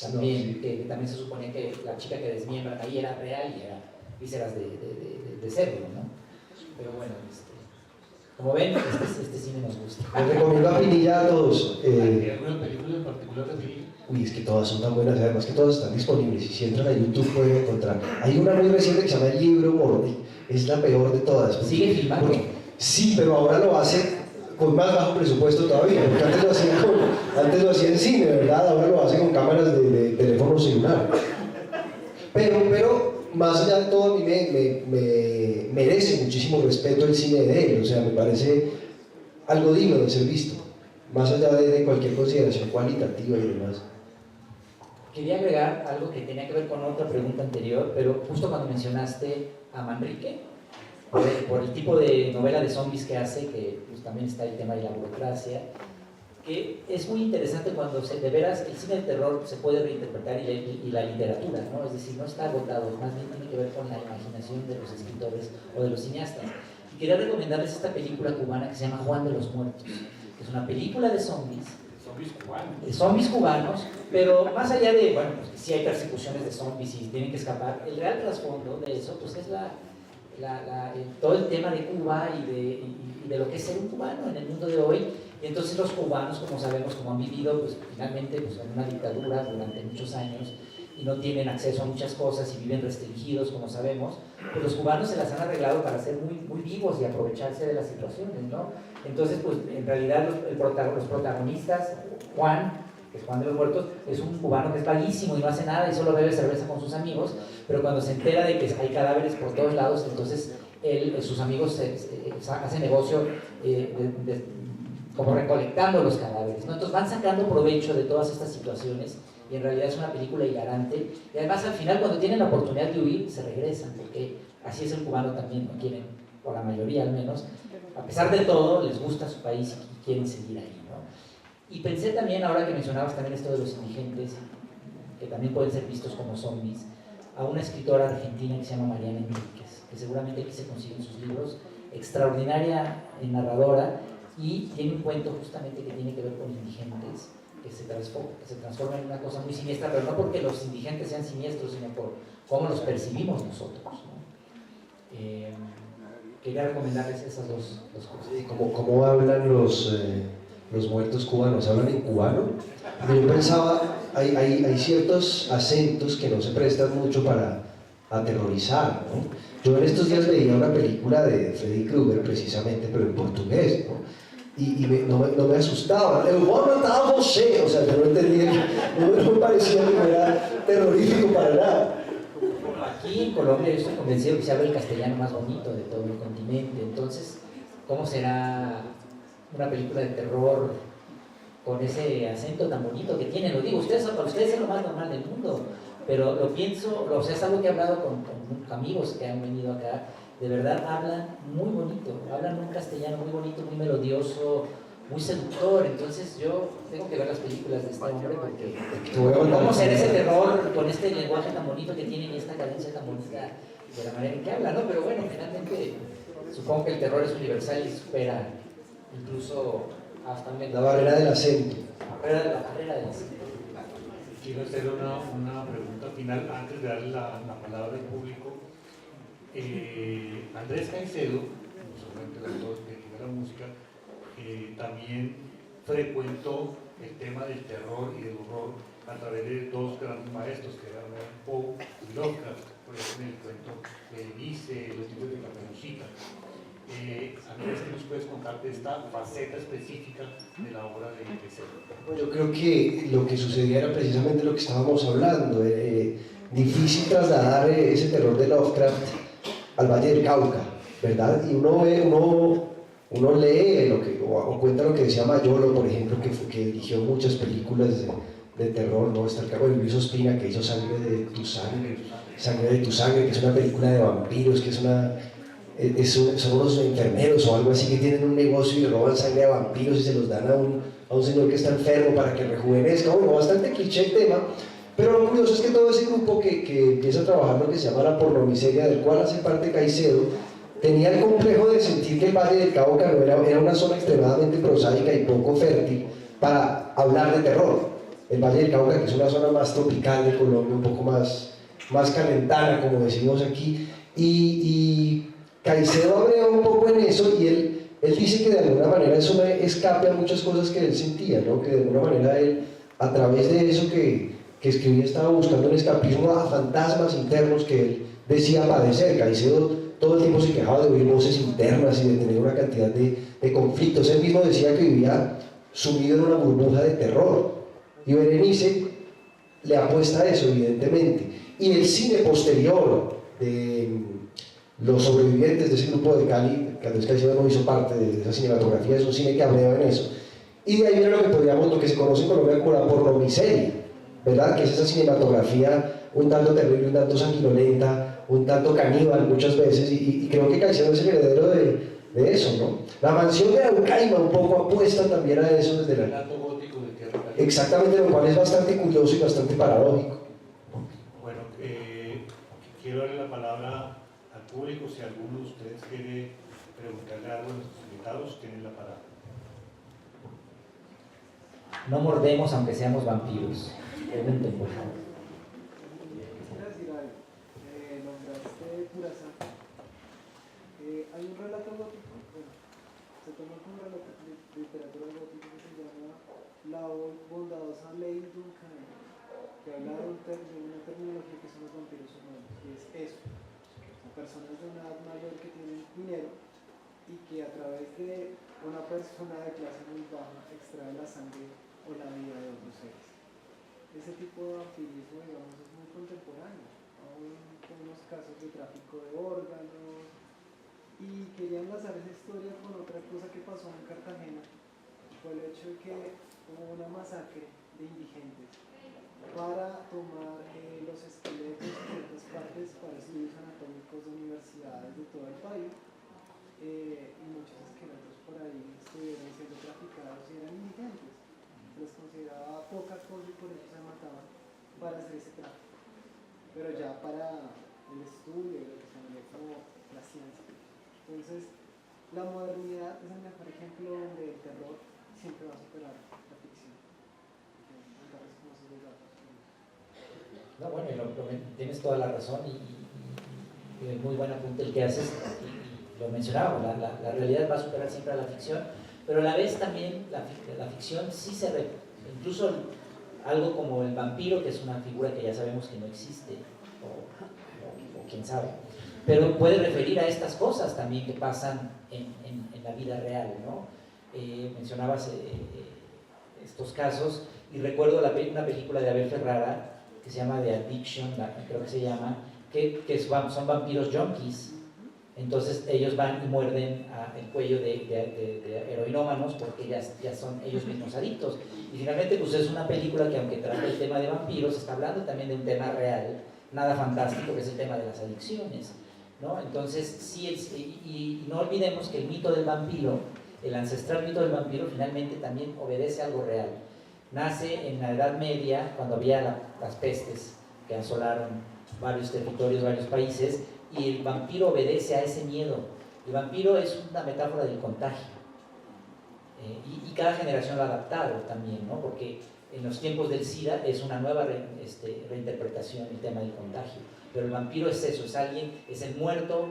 también, sí. que también se suponía que la chica que desmiembran ahí era real y era vísceras de cerdo, ¿no? Pero bueno, como ven, este cine nos gusta. Les recomiendo a Pinilla a todos. ¿Hay alguna película en particular de Pinilla? Uy, es que todas son tan buenas, además que todas están disponibles y si entran a YouTube pueden encontrar. Hay una muy reciente que se llama El Libro Mordi, es la peor de todas. ¿Sigue filmando? Sí, pero ahora lo hace con más bajo presupuesto todavía, porque antes lo hacía en cine, ¿verdad? Ahora lo hace con cámaras de teléfono celular. Pero más allá de todo, a mí me merece muchísimo respeto el cine de él, o sea, me parece algo digno de ser visto, más allá de cualquier consideración cualitativa y demás. Quería agregar algo que tenía que ver con otra pregunta anterior, pero justo cuando mencionaste a Manrique, por el tipo de novela de zombies que hace, que pues, también está el tema de la burocracia, que es muy interesante cuando de veras el cine de terror se puede reinterpretar y la literatura, ¿no? Es decir, no está agotado, más bien tiene que ver con la imaginación de los escritores o de los cineastas. Y quería recomendarles esta película cubana que se llama Juan de los Muertos, que es una película de zombies. Zombies cubanos, pero más allá de, bueno, pues, si hay persecuciones de zombies y tienen que escapar, el real trasfondo de eso, pues es todo el tema de Cuba y de lo que es ser un cubano en el mundo de hoy. Y entonces los cubanos, como sabemos, como han vivido, pues finalmente pues, en una dictadura durante muchos años y no tienen acceso a muchas cosas y viven restringidos, como sabemos, pues los cubanos se las han arreglado para ser muy, muy vivos y aprovecharse de las situaciones, ¿no? Entonces, pues en realidad los protagonistas, Juan, que es Juan de los Muertos, es un cubano que es vaguísimo y no hace nada y solo bebe cerveza con sus amigos, pero cuando se entera de que hay cadáveres por todos lados, entonces sus amigos hacen negocio como recolectando los cadáveres, ¿no? Entonces van sacando provecho de todas estas situaciones y en realidad es una película hilarante y además al final cuando tienen la oportunidad de huir se regresan porque así es el cubano también, no quieren, por la mayoría al menos, a pesar de todo les gusta su país y quieren seguir ahí, ¿no? Y pensé también, ahora que mencionabas también esto de los indigentes, que también pueden ser vistos como zombies, a una escritora argentina que se llama Mariana Enríquez, que seguramente aquí se consiguen sus libros, extraordinaria narradora, y tiene un cuento justamente que tiene que ver con indigentes, que se transforma en una cosa muy siniestra, pero no porque los indigentes sean siniestros, sino por cómo los percibimos nosotros, ¿no? Quería recomendarles esas dos cosas. Sí, ¿cómo hablan los muertos cubanos? ¿Hablan en cubano? Yo pensaba, hay ciertos acentos que no se prestan mucho para aterrorizar, ¿no? Yo en estos días veía una película de Freddy Krueger precisamente, pero en portugués, ¿no? No me asustaba. El voy a matar a você. O sea, yo no entendía, no me parecía que era terrorífico para nada. Aquí en Colombia yo estoy convencido que se habla el castellano más bonito de todo el continente. Entonces, ¿cómo será una película de terror con ese acento tan bonito que tiene? Lo digo, para ustedes es lo más normal del mundo, pero lo pienso, o sea, es algo que he hablado con amigos que han venido acá. De verdad hablan muy bonito, hablan un castellano muy bonito, muy melodioso, muy seductor. Entonces yo tengo que ver las películas de este hombre porque cómo será ese terror con este lenguaje tan bonito que tiene y esta cadencia tan bonita de la manera en que habla, ¿no? Pero bueno, finalmente supongo que el terror es universal y supera incluso hasta la barrera del acento. La barrera del acento. Quiero hacer una pregunta final antes de darle la palabra al público. Andrés Caicedo, solamente el autor de la música, también frecuentó el tema del terror y del horror a través de dos grandes maestros que eran Poe y Lovecraft, por ejemplo en el cuento de Berenice, Los libros de Caperucita. Andrés, ¿qué nos puedes contar de esta faceta específica de la obra de Caicedo? Bueno, yo creo que lo que sucedía era precisamente lo que estábamos hablando. Difícil trasladar ese terror de Lovecraft al Valle del Cauca, ¿verdad? Y uno lee o cuenta lo que decía Mayolo, por ejemplo, que dirigió muchas películas de terror, ¿no? Está el caso de Luis Ospina, que hizo Sangre de tu sangre, que es una película de vampiros, que son unos enfermeros o algo así que tienen un negocio y roban sangre a vampiros y se los dan a un señor que está enfermo para que rejuvenezca. Bueno, bastante cliché el tema, pero lo curioso es que todo ese grupo que empieza a trabajar lo que se llama la pornomiseria, del cual hace parte Caicedo, tenía el complejo de sentir que el Valle del Cauca era una zona extremadamente prosaica y poco fértil para hablar de terror. El Valle del Cauca, que es una zona más tropical de Colombia, un poco más calentana, como decimos aquí, y Caicedo abre un poco en eso, y él dice que de alguna manera eso me escape a muchas cosas que él sentía, ¿no? Que de alguna manera él, a través de eso que escribía, estaba buscando un escapismo a fantasmas internos que él decía padecer. Caicedo todo el tiempo se quejaba de oír voces internas y de tener una cantidad de conflictos. Él mismo decía que vivía sumido en una burbuja de terror, y Berenice le apuesta a eso, evidentemente. Y el cine posterior de los sobrevivientes de ese grupo de Cali, que Andrés Caicedo no hizo parte de esa cinematografía, es un cine que abreva en eso. Y de ahí viene lo que se conoce en Colombia como la pornomiseria, ¿verdad? Que es esa cinematografía un tanto terrible, un tanto sanguinolenta, un tanto caníbal muchas veces, y creo que Caicedo es el heredero de eso, ¿no? La mansión de Araucaima un poco apuesta también a eso desde el relato gótico de Tierra Caliente. Exactamente, lo cual es bastante curioso y bastante paradójico. Bueno, quiero darle la palabra al público. Si alguno de ustedes quiere preguntarle algo a nuestros invitados, tienen la palabra. No mordemos aunque seamos vampiros. Pregunten, por favor. Quisiera decir algo. Nombraste Curaçao. Hay un relato gótico, bueno, se toma como relato de literatura gótica que se llama La bondadosa ley Duncan, que habla de una terminología que son los vampiros humanos, que es eso, son personas de una edad mayor que tienen dinero y que a través de una persona de clase muy baja extrae la sangre o la vida de otros seres. Ese tipo de vampirismo, digamos, es muy contemporáneo, aún con unos casos de tráfico de órganos, y quería enlazar esa historia con otra cosa que pasó en Cartagena, fue el hecho de que hubo una masacre de indigentes para tomar los esqueletos de ciertas partes para estudios anatómicos de universidades de todo el país, y muchos esqueletos por ahí estuvieron siendo traficados y eran indigentes. Se les consideraba poca cosa y por eso se mataban para hacer ese tráfico. Pero ya para el estudio, lo que se llama como la ciencia. Entonces, la modernidad es el mejor ejemplo donde el terror siempre va a superar la ficción. No, bueno, tienes toda la razón, y muy buen apunte el que haces, y lo mencionaba, la realidad va a superar siempre a la ficción, pero a la vez también la ficción sí incluso algo como el vampiro, que es una figura que ya sabemos que no existe, o quién sabe, pero puede referir a estas cosas también que pasan en la vida real, ¿no? Mencionabas estos casos, y recuerdo una película de Abel Ferrara que se llama The Addiction, creo que se llama, que son vampiros junkies. Entonces ellos van y muerden el cuello de heroinómanos porque ya son ellos mismos adictos. Y finalmente pues es una película que, aunque trata el tema de vampiros, está hablando también de un tema real, nada fantástico, que es el tema de las adicciones, ¿no? Entonces sí, y no olvidemos que el mito del vampiro, el ancestral mito del vampiro, finalmente también obedece a algo real. Nace en la Edad Media, cuando había las pestes que asolaron varios territorios, varios países, y el vampiro obedece a ese miedo. El vampiro es una metáfora del contagio, y cada generación lo ha adaptado también, ¿no? Porque en los tiempos del SIDA es una nueva reinterpretación el tema del contagio, pero el vampiro es eso, es el muerto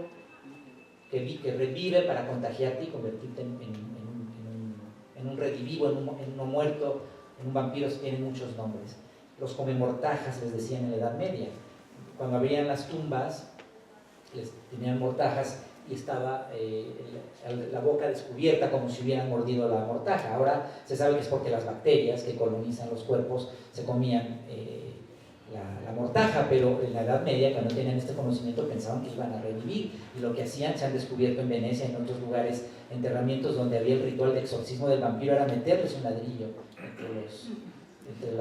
que revive para contagiarte y convertirte en un redivivo, en uno muerto. En un vampiro tienen muchos nombres. Los comemortajas les decían en la Edad Media. Cuando abrían las tumbas, les tenían mortajas y estaba la boca descubierta como si hubieran mordido la mortaja. Ahora se sabe que es porque las bacterias que colonizan los cuerpos se comían la mortaja, pero en la Edad Media, cuando tenían este conocimiento, pensaban que iban a revivir, y lo que hacían, se han descubierto en Venecia y en otros lugares, enterramientos donde había el ritual de exorcismo del vampiro, era meterles un ladrillo entre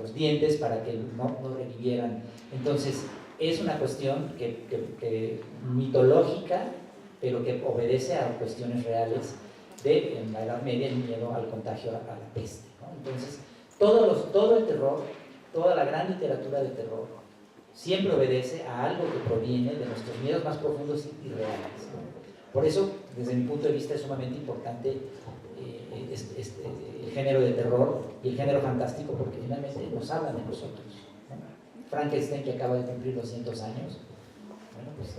los dientes para que no revivieran. Entonces es una cuestión que mitológica, pero que obedece a cuestiones reales de, en la Edad Media, el miedo al contagio a la peste, ¿no? Entonces todo el terror, toda la gran literatura de terror siempre obedece a algo que proviene de nuestros miedos más profundos y reales, ¿no? Por eso, desde mi punto de vista, es sumamente importante el género de terror y el género fantástico, porque finalmente nos hablan de nosotros, ¿no? Frankenstein, que acaba de cumplir 200 años, bueno, pues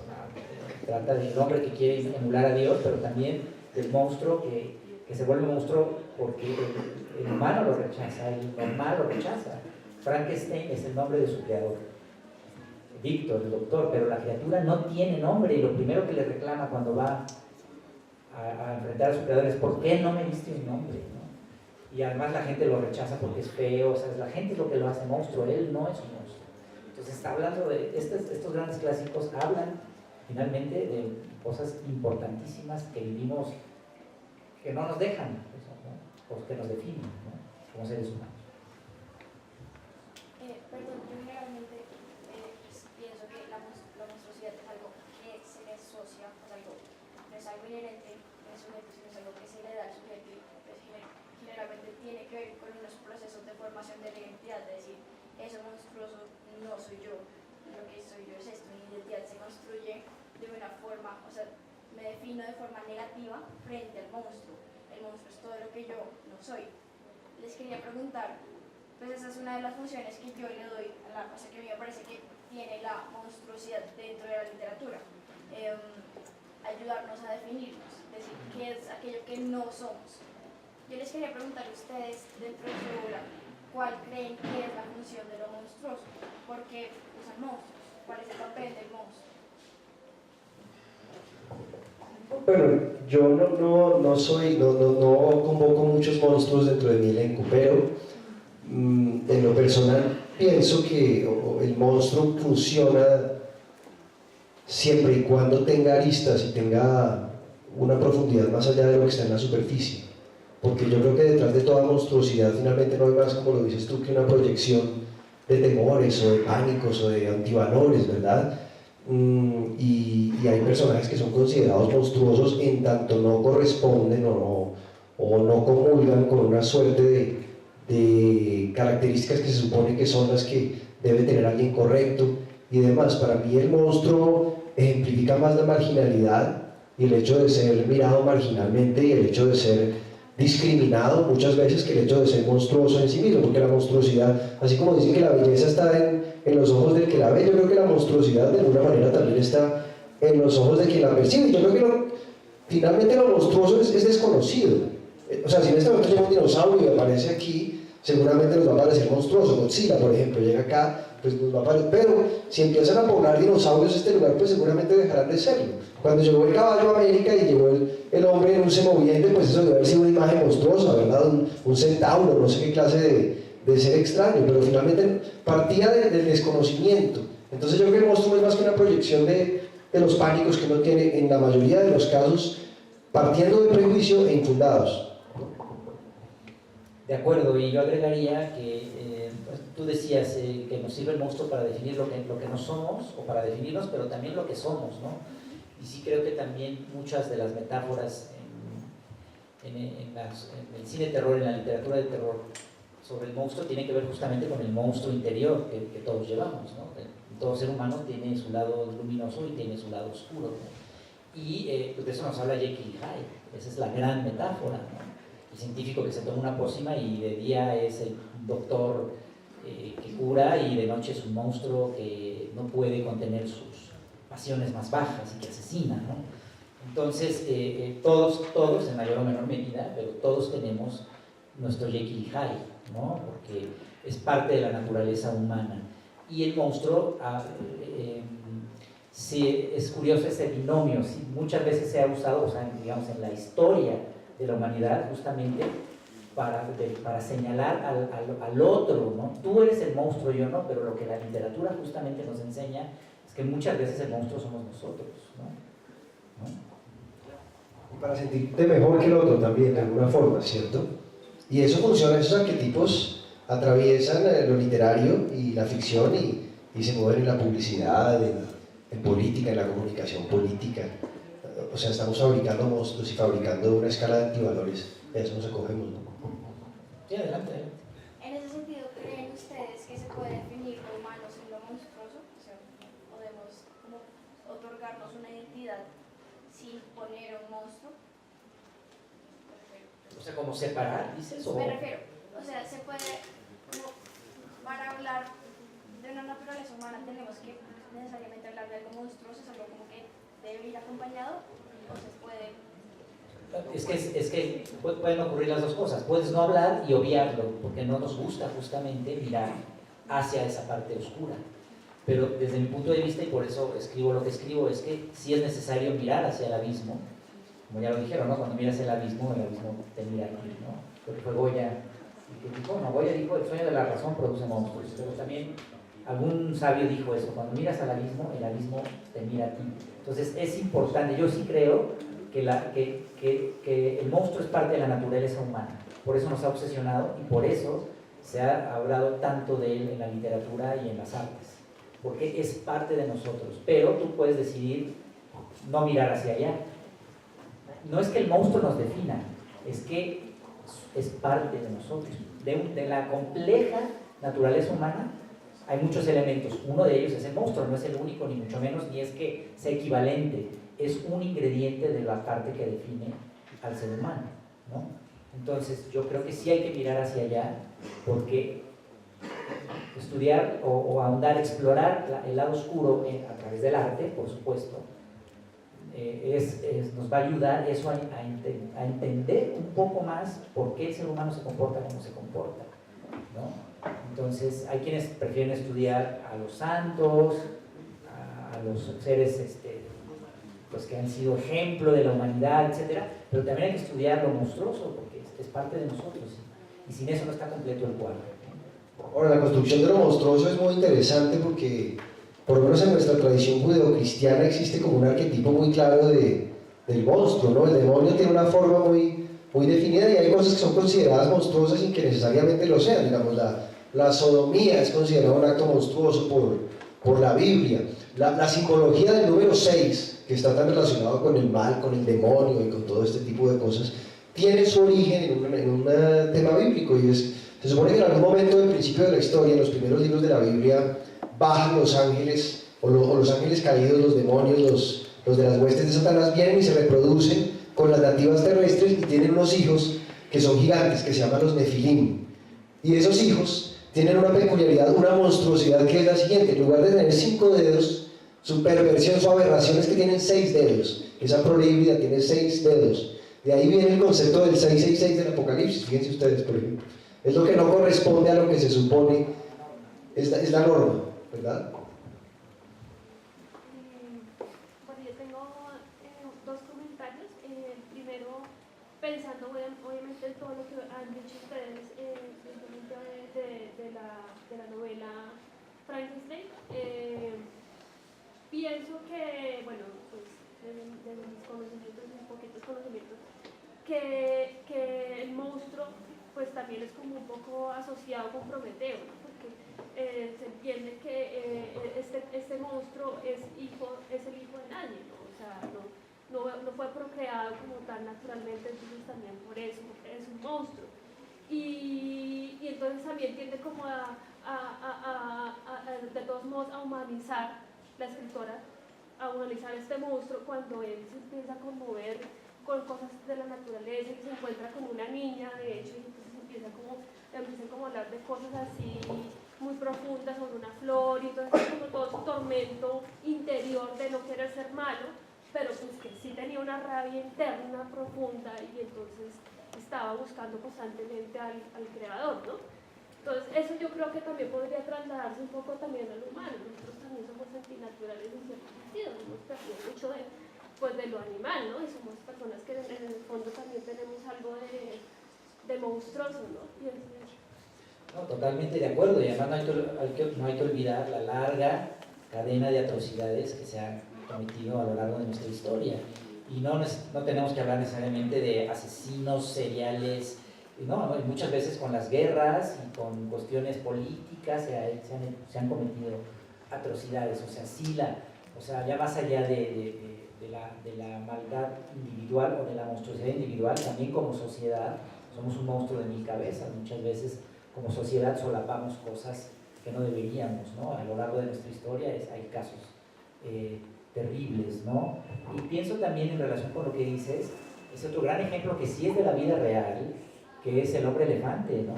trata del hombre que quiere emular a Dios, pero también del monstruo que se vuelve monstruo porque el humano lo rechaza, el normal lo rechaza. Frankenstein es el nombre de su creador, Víctor, el doctor, pero la criatura no tiene nombre, y lo primero que le reclama cuando va a enfrentar a su creador es: ¿por qué no me diste un nombre? ¿No? Y además la gente lo rechaza porque es feo, o sea, la gente es lo que lo hace monstruo, él no es un monstruo. Entonces está hablando de, estos grandes clásicos hablan finalmente de cosas importantísimas que vivimos, que no nos dejan, ¿no? O que nos definen, ¿no? Como seres humanos. Perdón, yo generalmente pienso que la monstruosidad es algo que se le asocia, no es algo inherente en el sujeto, sino es algo que se le da al sujeto, y pues, generalmente tiene que ver con unos procesos de formación de la identidad, de decir, eso monstruoso no soy yo, lo que soy yo es esto, mi identidad se construye de una forma, o sea, me defino de forma negativa frente al monstruo. El monstruo es todo lo que yo no soy. Les quería preguntar, pues esa es una de las funciones que yo le doy a la cosa que a mí me parece que tiene la monstruosidad dentro de la literatura, ayudarnos a definirnos, es decir, qué es aquello que no somos. Yo les quería preguntar a ustedes, dentro de su obra, ¿cuál creen que es la función de lo monstruoso? ¿Por qué usan monstruos? ¿Cuál es el papel del monstruo? Bueno, yo no convoco muchos monstruos dentro de mi elenco, pero en lo personal pienso que el monstruo funciona siempre y cuando tenga aristas y tenga una profundidad más allá de lo que está en la superficie, porque yo creo que detrás de toda monstruosidad finalmente no hay más, como lo dices tú, que una proyección de temores o de pánicos o de antivalores, ¿verdad? Y hay personajes que son considerados monstruosos en tanto no corresponden o no comulgan con una suerte de características que se supone que son las que debe tener alguien correcto y demás. Para mí el monstruo ejemplifica más la marginalidad y el hecho de ser mirado marginalmente y el hecho de ser discriminado muchas veces que el hecho de ser monstruoso en sí mismo, porque la monstruosidad, así como dicen que la belleza está en los ojos del que la ve, yo creo que la monstruosidad de alguna manera también está en los ojos de quien la percibe. Yo creo que finalmente lo monstruoso es desconocido. O sea, si en este momento llega un dinosaurio y aparece aquí, seguramente nos va a parecer monstruoso. Godzilla, por ejemplo, llega acá, pues nos va a parecer. Pero si empiezan a poblar dinosaurios este lugar, pues seguramente dejarán de serlo. Cuando llegó el caballo a América y llegó el hombre en un semoviente, pues eso debe haber sido una imagen monstruosa, ¿verdad? Un centauro, no sé qué clase de ser extraño, pero finalmente partía del desconocimiento. Entonces yo creo que el monstruo es más que una proyección de los pánicos que uno tiene en la mayoría de los casos, partiendo de prejuicios e infundados. De acuerdo, y yo agregaría que pues, tú decías que nos sirve el monstruo para definir lo que no somos, o para definirnos, pero también lo que somos, ¿no? Y sí creo que también muchas de las metáforas en el cine de terror, en la literatura de terror, sobre el monstruo, tienen que ver justamente con el monstruo interior que todos llevamos, ¿no? Todo ser humano tiene su lado luminoso y tiene su lado oscuro, ¿no? Y pues de eso nos habla Jekyll y Hyde, esa es la gran metáfora, ¿no? El científico que se toma una pócima y de día es el doctor que cura, y de noche es un monstruo que no puede contener sus pasiones más bajas y que asesina, ¿no? Entonces, todos, en mayor o menor medida, pero todos tenemos nuestro Jekyll y Hyde, ¿no? Porque es parte de la naturaleza humana. Y el monstruo sí, es curioso ese binomio, sí, muchas veces se ha usado, o sea, digamos, en la historia de la humanidad, justamente para señalar al otro, ¿no? Tú eres el monstruo, yo no, pero lo que la literatura justamente nos enseña es que muchas veces el monstruo somos nosotros, ¿no? Y para sentirte mejor que el otro también, de alguna forma, ¿cierto? Y eso funciona, esos arquetipos atraviesan lo literario y la ficción y se mueven en la publicidad, en política, en la comunicación política. O sea, estamos fabricando monstruos y fabricando una escala de antivalores. A eso nos acogemos, ¿no? Sí, adelante, adelante. En ese sentido, ¿creen ustedes que se puede definir lo humano sin lo monstruoso? O sea, podemos como otorgarnos una identidad sin poner un monstruo. O sea, ¿cómo separar, dices? ¿O? Me refiero, o sea, se puede, como, para hablar de una naturaleza humana tenemos que necesariamente hablar de algo monstruoso, es algo como que debe ir acompañado, o se puede... Es que pueden ocurrir las dos cosas. Puedes no hablar y obviarlo, porque no nos gusta justamente mirar hacia esa parte oscura. Pero desde mi punto de vista, y por eso escribo lo que escribo, es que sí es necesario mirar hacia el abismo. Como ya lo dijeron, ¿no? Cuando miras el abismo te mira aquí, ¿no? Porque fue Goya, que dijo, no, Goya dijo, el sueño de la razón produce monstruos. Pero también algún sabio dijo eso, cuando miras al abismo, el abismo te mira a ti. Entonces es importante, yo sí creo que el monstruo es parte de la naturaleza humana, por eso nos ha obsesionado y por eso se ha hablado tanto de él en la literatura y en las artes, porque es parte de nosotros, pero tú puedes decidir no mirar hacia allá. No es que el monstruo nos defina, es que es parte de nosotros, de la compleja naturaleza humana. Hay muchos elementos, uno de ellos es el monstruo, no es el único, ni mucho menos, ni es que sea equivalente, es un ingrediente de la parte que define al ser humano, ¿no? Entonces, yo creo que sí hay que mirar hacia allá, porque estudiar o ahondar, explorar el lado oscuro a través del arte, por supuesto, nos va a ayudar eso a entender un poco más por qué el ser humano se comporta como se comporta, ¿no? Entonces, hay quienes prefieren estudiar a los santos, a los seres pues que han sido ejemplo de la humanidad, etc. Pero también hay que estudiar lo monstruoso, porque es parte de nosotros, y sin eso no está completo el cuadro. Ahora, la construcción de lo monstruoso es muy interesante porque, por lo menos en nuestra tradición judeocristiana, existe como un arquetipo muy claro del monstruo, ¿no? El demonio tiene una forma muy definida y hay cosas que son consideradas monstruosas sin que necesariamente lo sean. Digamos, la sodomía es considerada un acto monstruoso por la Biblia. La simbología del número 6, que está tan relacionado con el mal, con el demonio y con todo este tipo de cosas, tiene su origen en un tema bíblico, y se supone que en algún momento del principio de la historia, en los primeros libros de la Biblia, bajan los ángeles, o los ángeles caídos, los demonios, los de las huestes de Satanás, vienen y se reproducen con las nativas terrestres y tienen unos hijos que son gigantes, que se llaman los nefilim. Y esos hijos tienen una peculiaridad, una monstruosidad, que es la siguiente: en lugar de tener 5 dedos, su perversión, su aberración es que tienen 6 dedos. Esa prole híbrida tiene 6 dedos. De ahí viene el concepto del 666 del Apocalipsis. Fíjense ustedes, por ejemplo. Es lo que no corresponde a lo que se supone es la norma, ¿verdad? Bueno, yo tengo dos comentarios. Primero, pensando obviamente en todo lo que han dicho ustedes de la novela Frankenstein, pienso que, bueno, pues desde mis conocimientos, mis poquitos conocimientos, que el monstruo pues también es como un poco asociado con Prometeo, ¿no? Porque se entiende que este monstruo es el hijo de nadie, ¿no? O sea, no fue procreado como tal naturalmente, entonces también por eso es un monstruo. Y entonces también tiende como de todos modos a humanizar la escritora, a humanizar este monstruo cuando él se empieza a conmover con cosas de la naturaleza y se encuentra con una niña, de hecho, y entonces empiezan como a hablar de cosas así muy profundas sobre una flor, y entonces como todo su tormento interior de no querer ser malo, pero pues que sí tenía una rabia interna profunda, y entonces estaba buscando constantemente al creador, ¿no? Entonces, eso yo creo que también podría trasladarse un poco también al humano. Nosotros también somos antinaturales en cierto sentido, hemos perdido mucho de lo animal, ¿no? Y somos personas que en el fondo también tenemos algo de monstruoso, ¿no? No, totalmente de acuerdo, y además no hay que olvidar la larga cadena de atrocidades que se han cometido a lo largo de nuestra historia. Y no tenemos que hablar necesariamente de asesinos seriales, no, muchas veces con las guerras y con cuestiones políticas se han cometido atrocidades, o sea, ya más allá de la maldad individual o de la monstruosidad individual, también como sociedad somos un monstruo de 1000 cabezas. Muchas veces como sociedad solapamos cosas que no deberíamos, ¿no? A lo largo de nuestra historia hay casos terribles, ¿no? Y pienso también en relación con lo que dices, es otro gran ejemplo que sí es de la vida real, que es el hombre elefante, ¿no?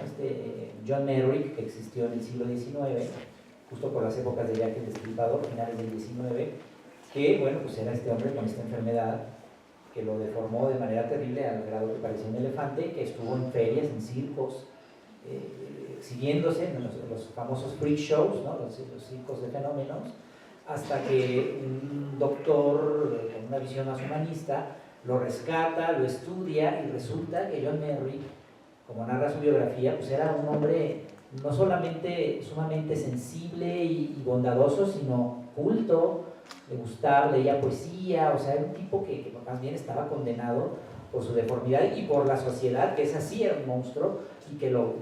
John Merrick, que existió en el siglo XIX, justo por las épocas de viaje destripador, finales del XIX, que, bueno, pues era este hombre con esta enfermedad que lo deformó de manera terrible al grado que parecía un elefante, que estuvo en ferias, en circos, siguiéndose en los famosos freak shows, ¿no? los circos de fenómenos, hasta que un doctor con una visión más humanista lo rescata, lo estudia y resulta que John Merrick, como narra su biografía, pues era un hombre no solamente sumamente sensible y bondadoso, sino culto, le gustaba, leía poesía, o sea, era un tipo que más bien estaba condenado por su deformidad y por la sociedad, que esa sí era un monstruo y que lo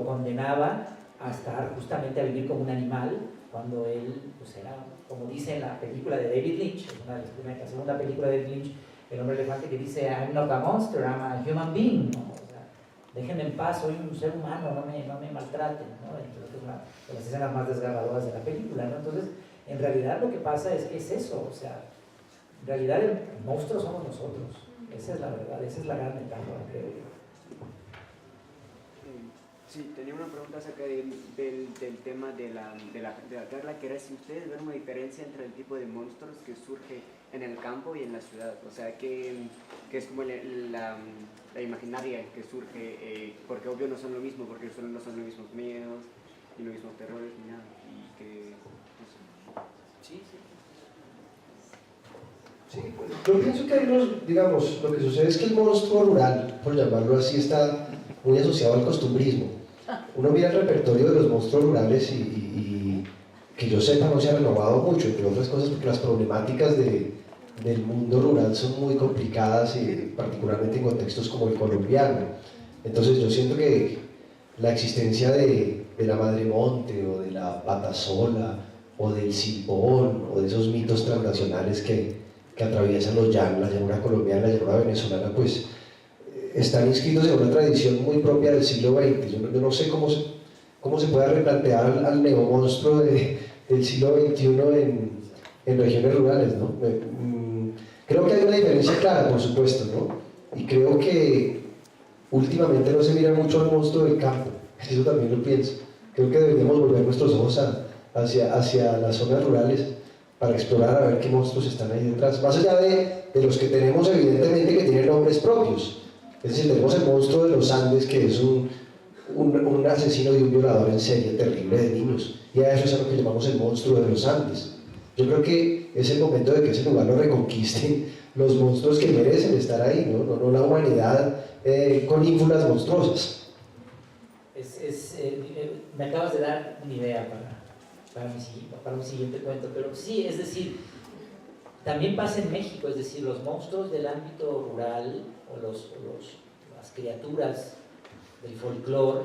condenaba a estar justamente a vivir como un animal, cuando él pues era, como dice en la película de David Lynch, la segunda película de David Lynch, El hombre elefante, que dice I'm not a monster, I'm a human being, ¿no? O sea, déjenme en paz, soy un ser humano, no me maltraten, ¿no? Entonces es una de las escenas más desgarradoras de la película, ¿no? Entonces, en realidad lo que pasa es que es eso, o sea, en realidad el monstruo somos nosotros, esa es la verdad, esa es la gran metáfora, creo yo. Sí, tenía una pregunta acerca del tema de la charla, que era si ustedes ven una diferencia entre el tipo de monstruos que surge en el campo y en la ciudad, o sea, que es como la imaginaria que surge, porque obvio no son lo mismo, porque no son los mismos miedos, ni los mismos terrores, ni nada, y que... Sí. Sí, pues, yo pienso que digamos, lo que sucede es que el monstruo rural, por llamarlo así, está muy asociado al costumbrismo. Uno mira el repertorio de los monstruos rurales y que yo sepa no se ha renovado mucho, entre otras cosas porque las problemáticas del mundo rural son muy complicadas, y particularmente en contextos como el colombiano. Entonces yo siento que la existencia de la madre monte o de la pata sola o del silbón o de esos mitos transnacionales que atraviesan la llanura colombiana, la llanura venezolana, pues están inscritos en una tradición muy propia del siglo XX. Yo no sé cómo se puede replantear al neomonstruo del siglo XXI en regiones rurales, ¿no? Creo que hay una diferencia clara, por supuesto, ¿no? Y creo que últimamente no se mira mucho al monstruo del campo, eso también lo pienso. Creo que deberíamos volver nuestros ojos hacia las zonas rurales para explorar a ver qué monstruos están ahí detrás, más allá de los que tenemos evidentemente que tienen nombres propios. Es decir, tenemos el monstruo de los Andes, que es un asesino y un violador en serie terrible de niños, y a eso es a lo que llamamos el monstruo de los Andes. Yo creo que es el momento de que ese lugar lo reconquisten los monstruos que merecen estar ahí, no la humanidad con ínfulas monstruosas. Me acabas de dar una idea para mi siguiente cuento, pero sí, es decir, también pasa en México, es decir, los monstruos del ámbito rural o las criaturas del folclore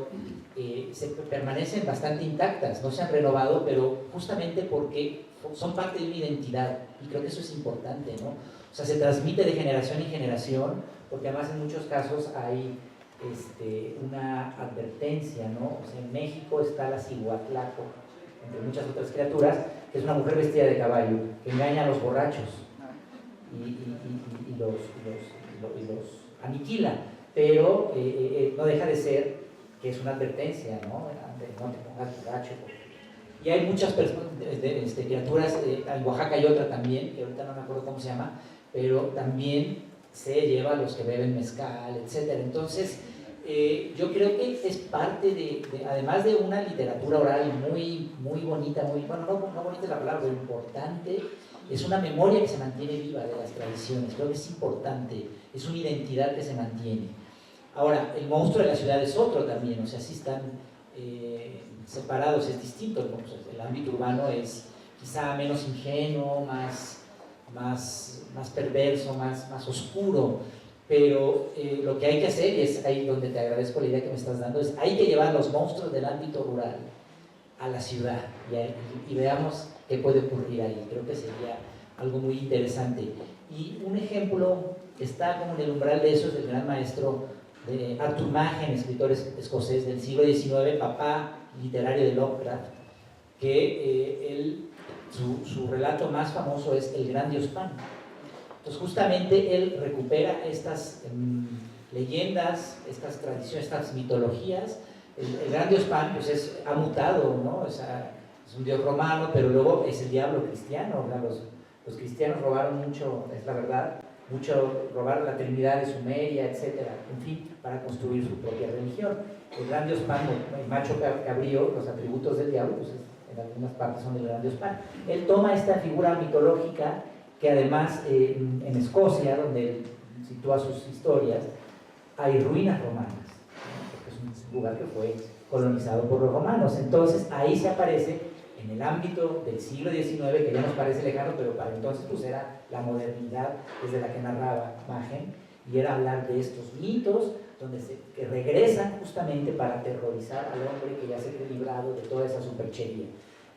permanecen bastante intactas, no se han renovado, pero justamente porque son parte de una identidad, y creo que eso es importante, ¿no? O sea, se transmite de generación en generación, porque además en muchos casos hay una advertencia, ¿no? O sea, en México está la Cihuatlaco, entre muchas otras criaturas, que es una mujer vestida de caballo, que engaña a los borrachos y los aniquila, pero no deja de ser que es una advertencia, ¿no? No te pongas borracho. Y hay muchas criaturas, en Oaxaca hay otra también, que ahorita no me acuerdo cómo se llama, pero también se lleva a los que beben mezcal, etc. Entonces, Yo creo que es parte además de una literatura oral muy, muy bonita, bueno, no bonita es la palabra, pero importante, es una memoria que se mantiene viva de las tradiciones. Creo que es importante, es una identidad que se mantiene. Ahora, el monstruo de la ciudad es otro también, o sea, sí están separados, es distinto. El ámbito urbano es quizá menos ingenuo, más perverso, más oscuro, pero lo que hay que hacer, y es ahí donde te agradezco la idea que me estás dando, es hay que llevar los monstruos del ámbito rural a la ciudad y veamos qué puede ocurrir ahí. Creo que sería algo muy interesante. Y un ejemplo está como en el umbral de eso, es del gran maestro de Arthur Machen, escritor escocés del siglo XIX, papá literario de Lovecraft, que su relato más famoso es El Gran Dios Pan. Entonces justamente él recupera estas leyendas, estas tradiciones, estas mitologías. El Gran Dios Pan pues ha mutado, ¿no? Es un dios romano, pero luego es el diablo cristiano. Los cristianos robaron mucho, es la verdad, robaron la Trinidad de Sumeria, etc. En fin, para construir su propia religión. El Gran Dios Pan, el macho cabrío, los atributos del diablo, pues en algunas partes son del Gran Dios Pan. Él toma esta figura mitológica que además en Escocia, donde él sitúa sus historias, hay ruinas romanas, porque es un lugar que fue colonizado por los romanos. Entonces ahí se aparece en el ámbito del siglo XIX, que ya nos parece lejano, pero para entonces pues era la modernidad desde la que narraba Machen, y era hablar de estos mitos que regresan justamente para aterrorizar al hombre que ya se cree librado de toda esa superchería.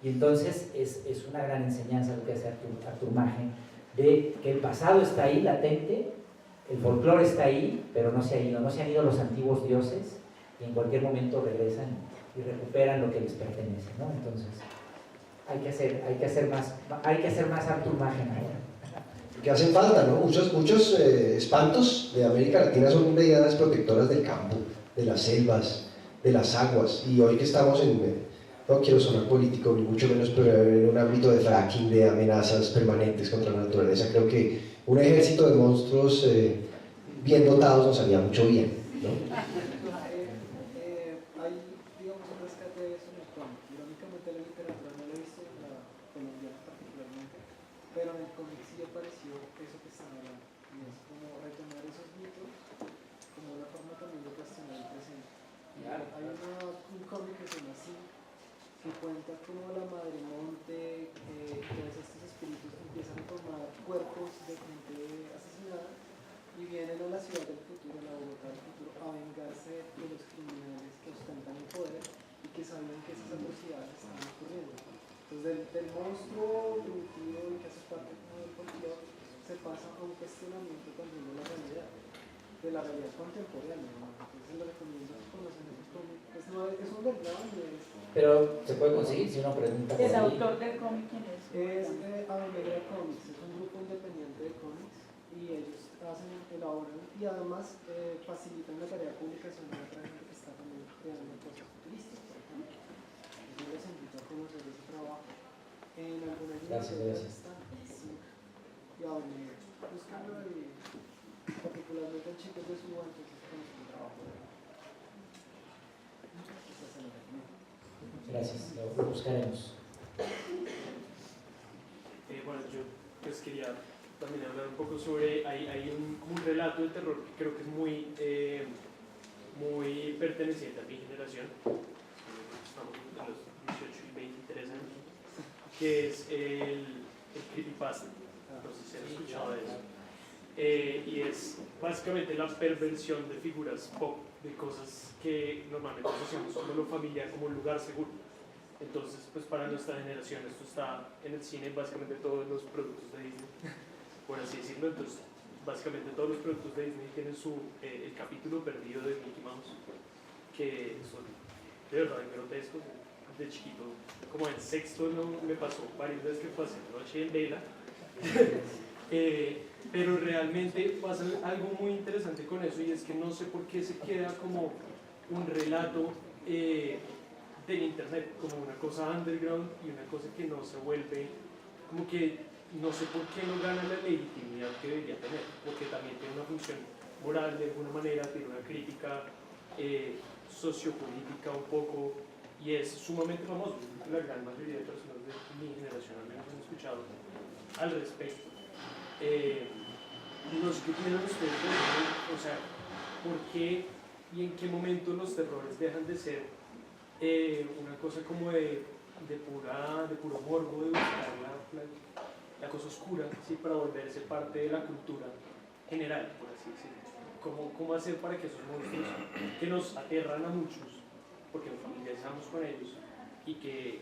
Y entonces es una gran enseñanza lo que hace Arthur Machen, de que el pasado está ahí latente, el folclore está ahí, pero no se han ido los antiguos dioses, y en cualquier momento regresan y recuperan lo que les pertenece, ¿no? Entonces hay que hacer más Arthur Machen ahora. Que hacen falta, ¿no? Muchos espantos de América Latina son medidas protectoras del campo, de las selvas, de las aguas, y hoy que estamos no quiero sonar político ni mucho menos, pero en un ámbito de fracking, de amenazas permanentes contra la naturaleza, creo que un ejército de monstruos bien dotados nos haría mucho bien, ¿no? Hay, digamos, un rescate de eso en el cómic. Irónicamente la literatura no la he visto, la colombiana particularmente, pero en el cómic sí apareció eso que están hablando, y es como retomar esos mitos como una forma también de cuestionar el presente. Hay un cómic que se llama así, que cuenta cómo la madre monte, todos estos espíritus empiezan a tomar cuerpos de gente asesinada y vienen a la ciudad del futuro, a la Bogotá del futuro, a vengarse de los criminales que ostentan el poder y que sabían que esas atrocidades estaban ocurriendo. Entonces del monstruo primitivo y que hace parte del folclore se pasa a un cuestionamiento también de la realidad contemporánea, ¿no? Entonces les recomiendo que conocen esos cómics. Pues no, es un background de esto. Pero se puede conseguir si uno pregunta por ¿El ahí. autor del cómic quién es? Es Avenegra Comics, es un grupo independiente de cómics y ellos elaboran y además facilitan la tarea de publicación de otra gente que está también creando cosas turísticas, por ejemplo. Yo les invito a conocer ese trabajo. En algunas bibliotecas están, sí, y a Avenegra. Búscanlo y particularmente en chicos de su entonces conozco el trabajo de él. Esa se lo recomiendo. Gracias, lo buscaremos. Bueno, yo pues quería también hablar un poco sobre, hay un relato de terror que creo que es muy perteneciente a mi generación, estamos de los 18 y 23 años, que es el creepypasta, no sé si han escuchado de eso, y es básicamente la perversión de figuras pop, de cosas que normalmente asociamos como lo familiar, como un lugar seguro. Entonces, pues para nuestra generación esto está en el cine, básicamente todos los productos de Disney, por así decirlo. Entonces, básicamente todos los productos de Disney tienen el capítulo perdido de Mickey Mouse, que son de verdad grotescos. De chiquito, como en sexto, me pasó varias veces que pasé noche en vela. Pero realmente pasa algo muy interesante con eso, y es que no sé por qué se queda como un relato del internet, como una cosa underground y una cosa que no se vuelve, como que no sé por qué no gana la legitimidad que debería tener, porque también tiene una función moral de alguna manera, tiene una crítica sociopolítica un poco, y es sumamente famoso. La gran mayoría de personas de mi generación al menos han escuchado al respecto. No sé qué tienen ustedes, o sea, ¿por qué y en qué momento los terrores dejan de ser una cosa como de puro morbo, de buscar la cosa oscura, ¿sí? Para volverse parte de la cultura general, por así decirlo? ¿Cómo hacer para que esos monstruos que nos aterran a muchos, porque nos familiarizamos con ellos y que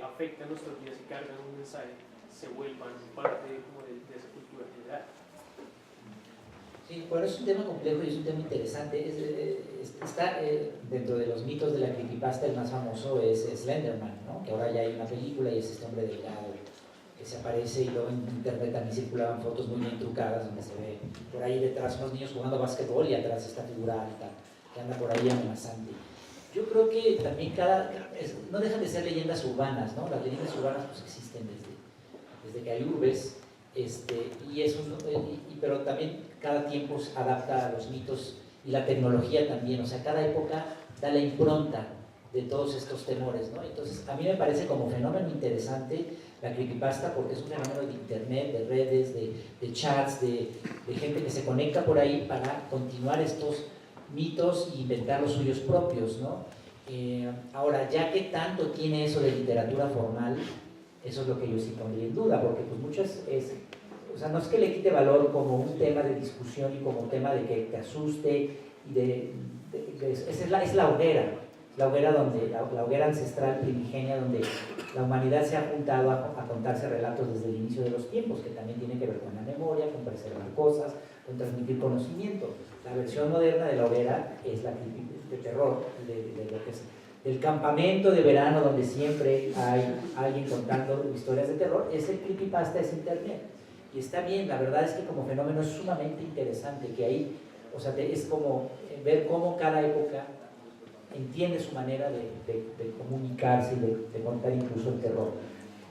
afectan nuestras vidas y cargan un mensaje, se vuelvan parte como de esa cultura general? Sí, bueno, es un tema complejo y es un tema interesante. Está dentro de los mitos de la creepypasta, el más famoso es Slenderman, ¿no? Que ahora ya hay una película y es este hombre delgado que se aparece, y luego en internet también circulaban fotos muy bien trucadas donde se ve por ahí detrás unos niños jugando a básquetbol y atrás esta figura alta que anda por ahí amenazante. Yo creo que también no dejan de ser leyendas urbanas, ¿no? Las leyendas urbanas pues existen desde que hay urbes. Pero también cada tiempo se adapta a los mitos y la tecnología también, o sea, cada época da la impronta de todos estos temores, ¿no? Entonces, a mí me parece como fenómeno interesante la creepypasta porque es un fenómeno de internet, de redes, de chats, de gente que se conecta por ahí para continuar estos mitos e inventar los suyos propios, ¿no? Ahora, ya que tanto tiene eso de literatura formal, eso es lo que yo sí pondría en duda, porque pues mucho o sea, no es que le quite valor como un tema de discusión y como un tema de que te asuste, y es la hoguera, la hoguera ancestral primigenia donde la humanidad se ha juntado a contarse relatos desde el inicio de los tiempos, que también tiene que ver con la memoria, con preservar cosas, con transmitir conocimiento. La versión moderna de la hoguera es la de terror, de lo que es el campamento de verano donde siempre hay alguien contando historias de terror. Es el creepypasta, es internet. Y está bien, la verdad es que como fenómeno es sumamente interesante, que ahí, o sea, es como ver cómo cada época entiende su manera de comunicarse y de contar incluso el terror.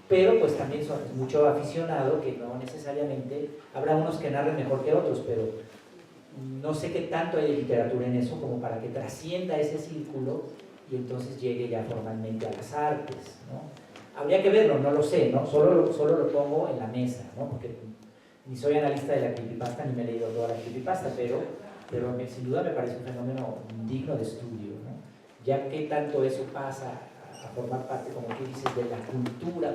Pero pues también son mucho aficionado, que no necesariamente, habrá unos que narren mejor que otros, pero no sé qué tanto hay de literatura en eso como para que trascienda ese círculo y entonces llegue ya formalmente a las artes, ¿no? Habría que verlo, no lo sé, ¿no? Solo lo pongo en la mesa, ¿no? Porque ni soy analista de la creepypasta ni me he leído toda la creepypasta, pero sin duda me parece un fenómeno digno de estudio, ¿no? Ya que tanto eso pasa a formar parte, como tú dices, de la cultura,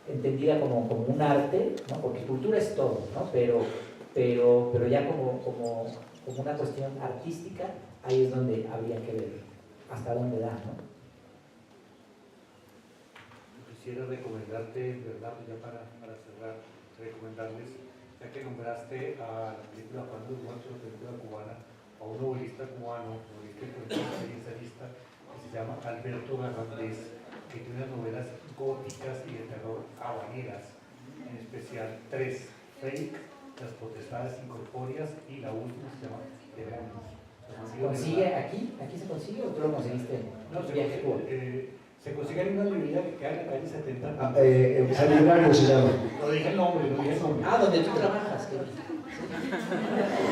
entendida como un arte, ¿no? Porque cultura es todo, ¿no? Pero ya como una cuestión artística, ahí es donde habría que ver hasta dónde da, ¿no? Quisiera recomendarte, ¿verdad? Ya para cerrar, recomendarles, ya que nombraste a la película Juan de los Monstruos, la película cubana, a un novelista cubano, novelista y ensayista, que se llama Alberto Garrandés, que tiene unas novelas góticas y de terror habaneras, en especial 3, Fake, Las Potestades Incorpóreas, y la última se llama Demonios. ¿Consigue aquí? ¿Aquí se consigue o tú lo conseguiste? No, se consigue en una librería que queda en la calle 70. Seminario se llama. No dije el nombre. Ah, donde tú trabajas.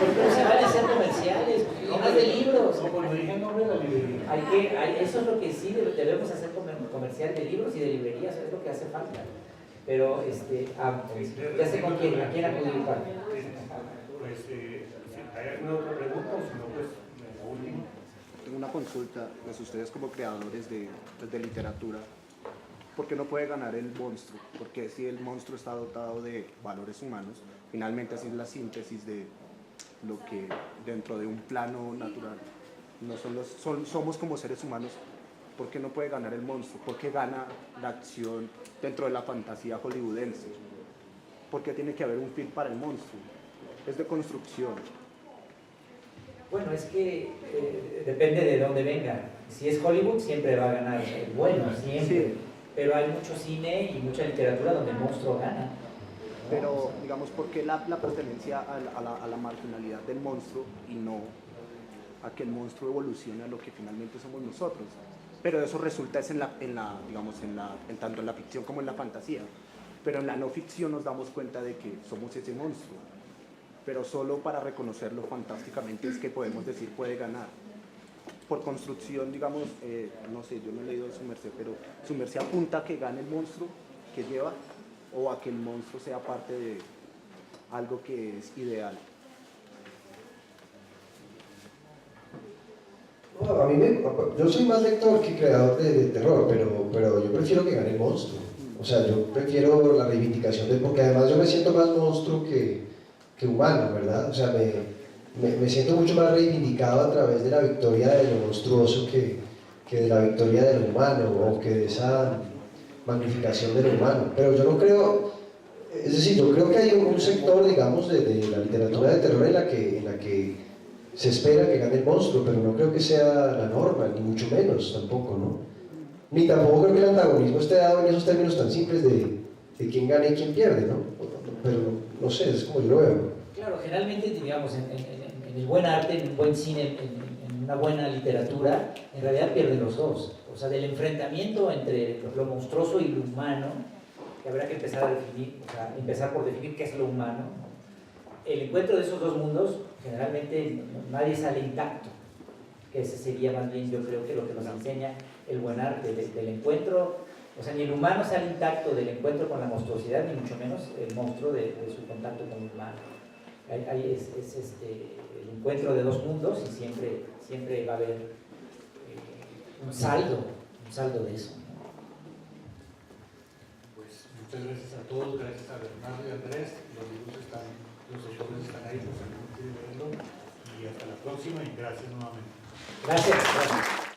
Porque no se vale hacer comerciales, más de libros. No, pues no dije el nombre de la librería. Eso es lo que sí debemos hacer, comercial de libros y de librerías, es lo que hace falta. Pero, ya sé con quién, a quién acudir. Pues, si hay alguna otra pregunta, o si no, pues, la última. Tengo una consulta, pues ustedes como creadores de literatura, ¿por qué no puede ganar el monstruo? Porque si el monstruo está dotado de valores humanos, finalmente así es la síntesis de lo que dentro de un plano natural no somos como seres humanos. ¿Por qué no puede ganar el monstruo? ¿Por qué gana la acción dentro de la fantasía hollywoodense? ¿Por qué tiene que haber un fin para el monstruo? Es de construcción. Bueno, es que depende de dónde venga. Si es Hollywood, siempre va a ganar el bueno, siempre. Sí. Pero hay mucho cine y mucha literatura donde el monstruo gana. Pero, digamos, ¿por qué la pertenencia a la marginalidad del monstruo y no a que el monstruo evolucione a lo que finalmente somos nosotros? Pero eso resulta tanto en la ficción como en la fantasía. Pero en la no ficción nos damos cuenta de que somos ese monstruo. Pero solo para reconocerlo fantásticamente es que podemos decir puede ganar. por construcción, digamos, no sé, yo no he leído su merced, pero su merced apunta a que gane el monstruo que lleva o a que el monstruo sea parte de algo que es ideal. No, yo soy más lector que creador de terror, pero yo prefiero que gane el monstruo. O sea, yo prefiero la reivindicación porque además yo me siento más monstruo que humano, ¿verdad? O sea, me siento mucho más reivindicado a través de la victoria de lo monstruoso que de la victoria de lo humano o que de esa magnificación de lo humano. Pero yo no creo, es decir, yo creo que hay un sector, digamos, de la literatura de terror en la que se espera que gane el monstruo, pero no creo que sea la norma, ni mucho menos tampoco, ¿no? Ni tampoco creo que el antagonismo esté dado en esos términos tan simples de quién gana y quién pierde, ¿no? Pero no sé, es como yo lo veo. Claro, generalmente, digamos, en el buen arte, en un buen cine, en una buena literatura, en realidad pierden los dos. O sea, del enfrentamiento entre lo monstruoso y lo humano, que habrá que empezar a definir, o sea, empezar por definir qué es lo humano. El encuentro de esos dos mundos, generalmente nadie sale intacto, que ese sería más bien, yo creo, que lo que nos enseña el buen arte, del encuentro, o sea, ni el humano sale intacto del encuentro con la monstruosidad, ni mucho menos el monstruo de su contacto con el humano. Ahí es el encuentro de dos mundos y siempre va a haber un saldo de eso. Pues muchas gracias a todos, gracias a Bernardo y Andrés, los autores están ahí, pues, y hasta la próxima y gracias nuevamente. Gracias.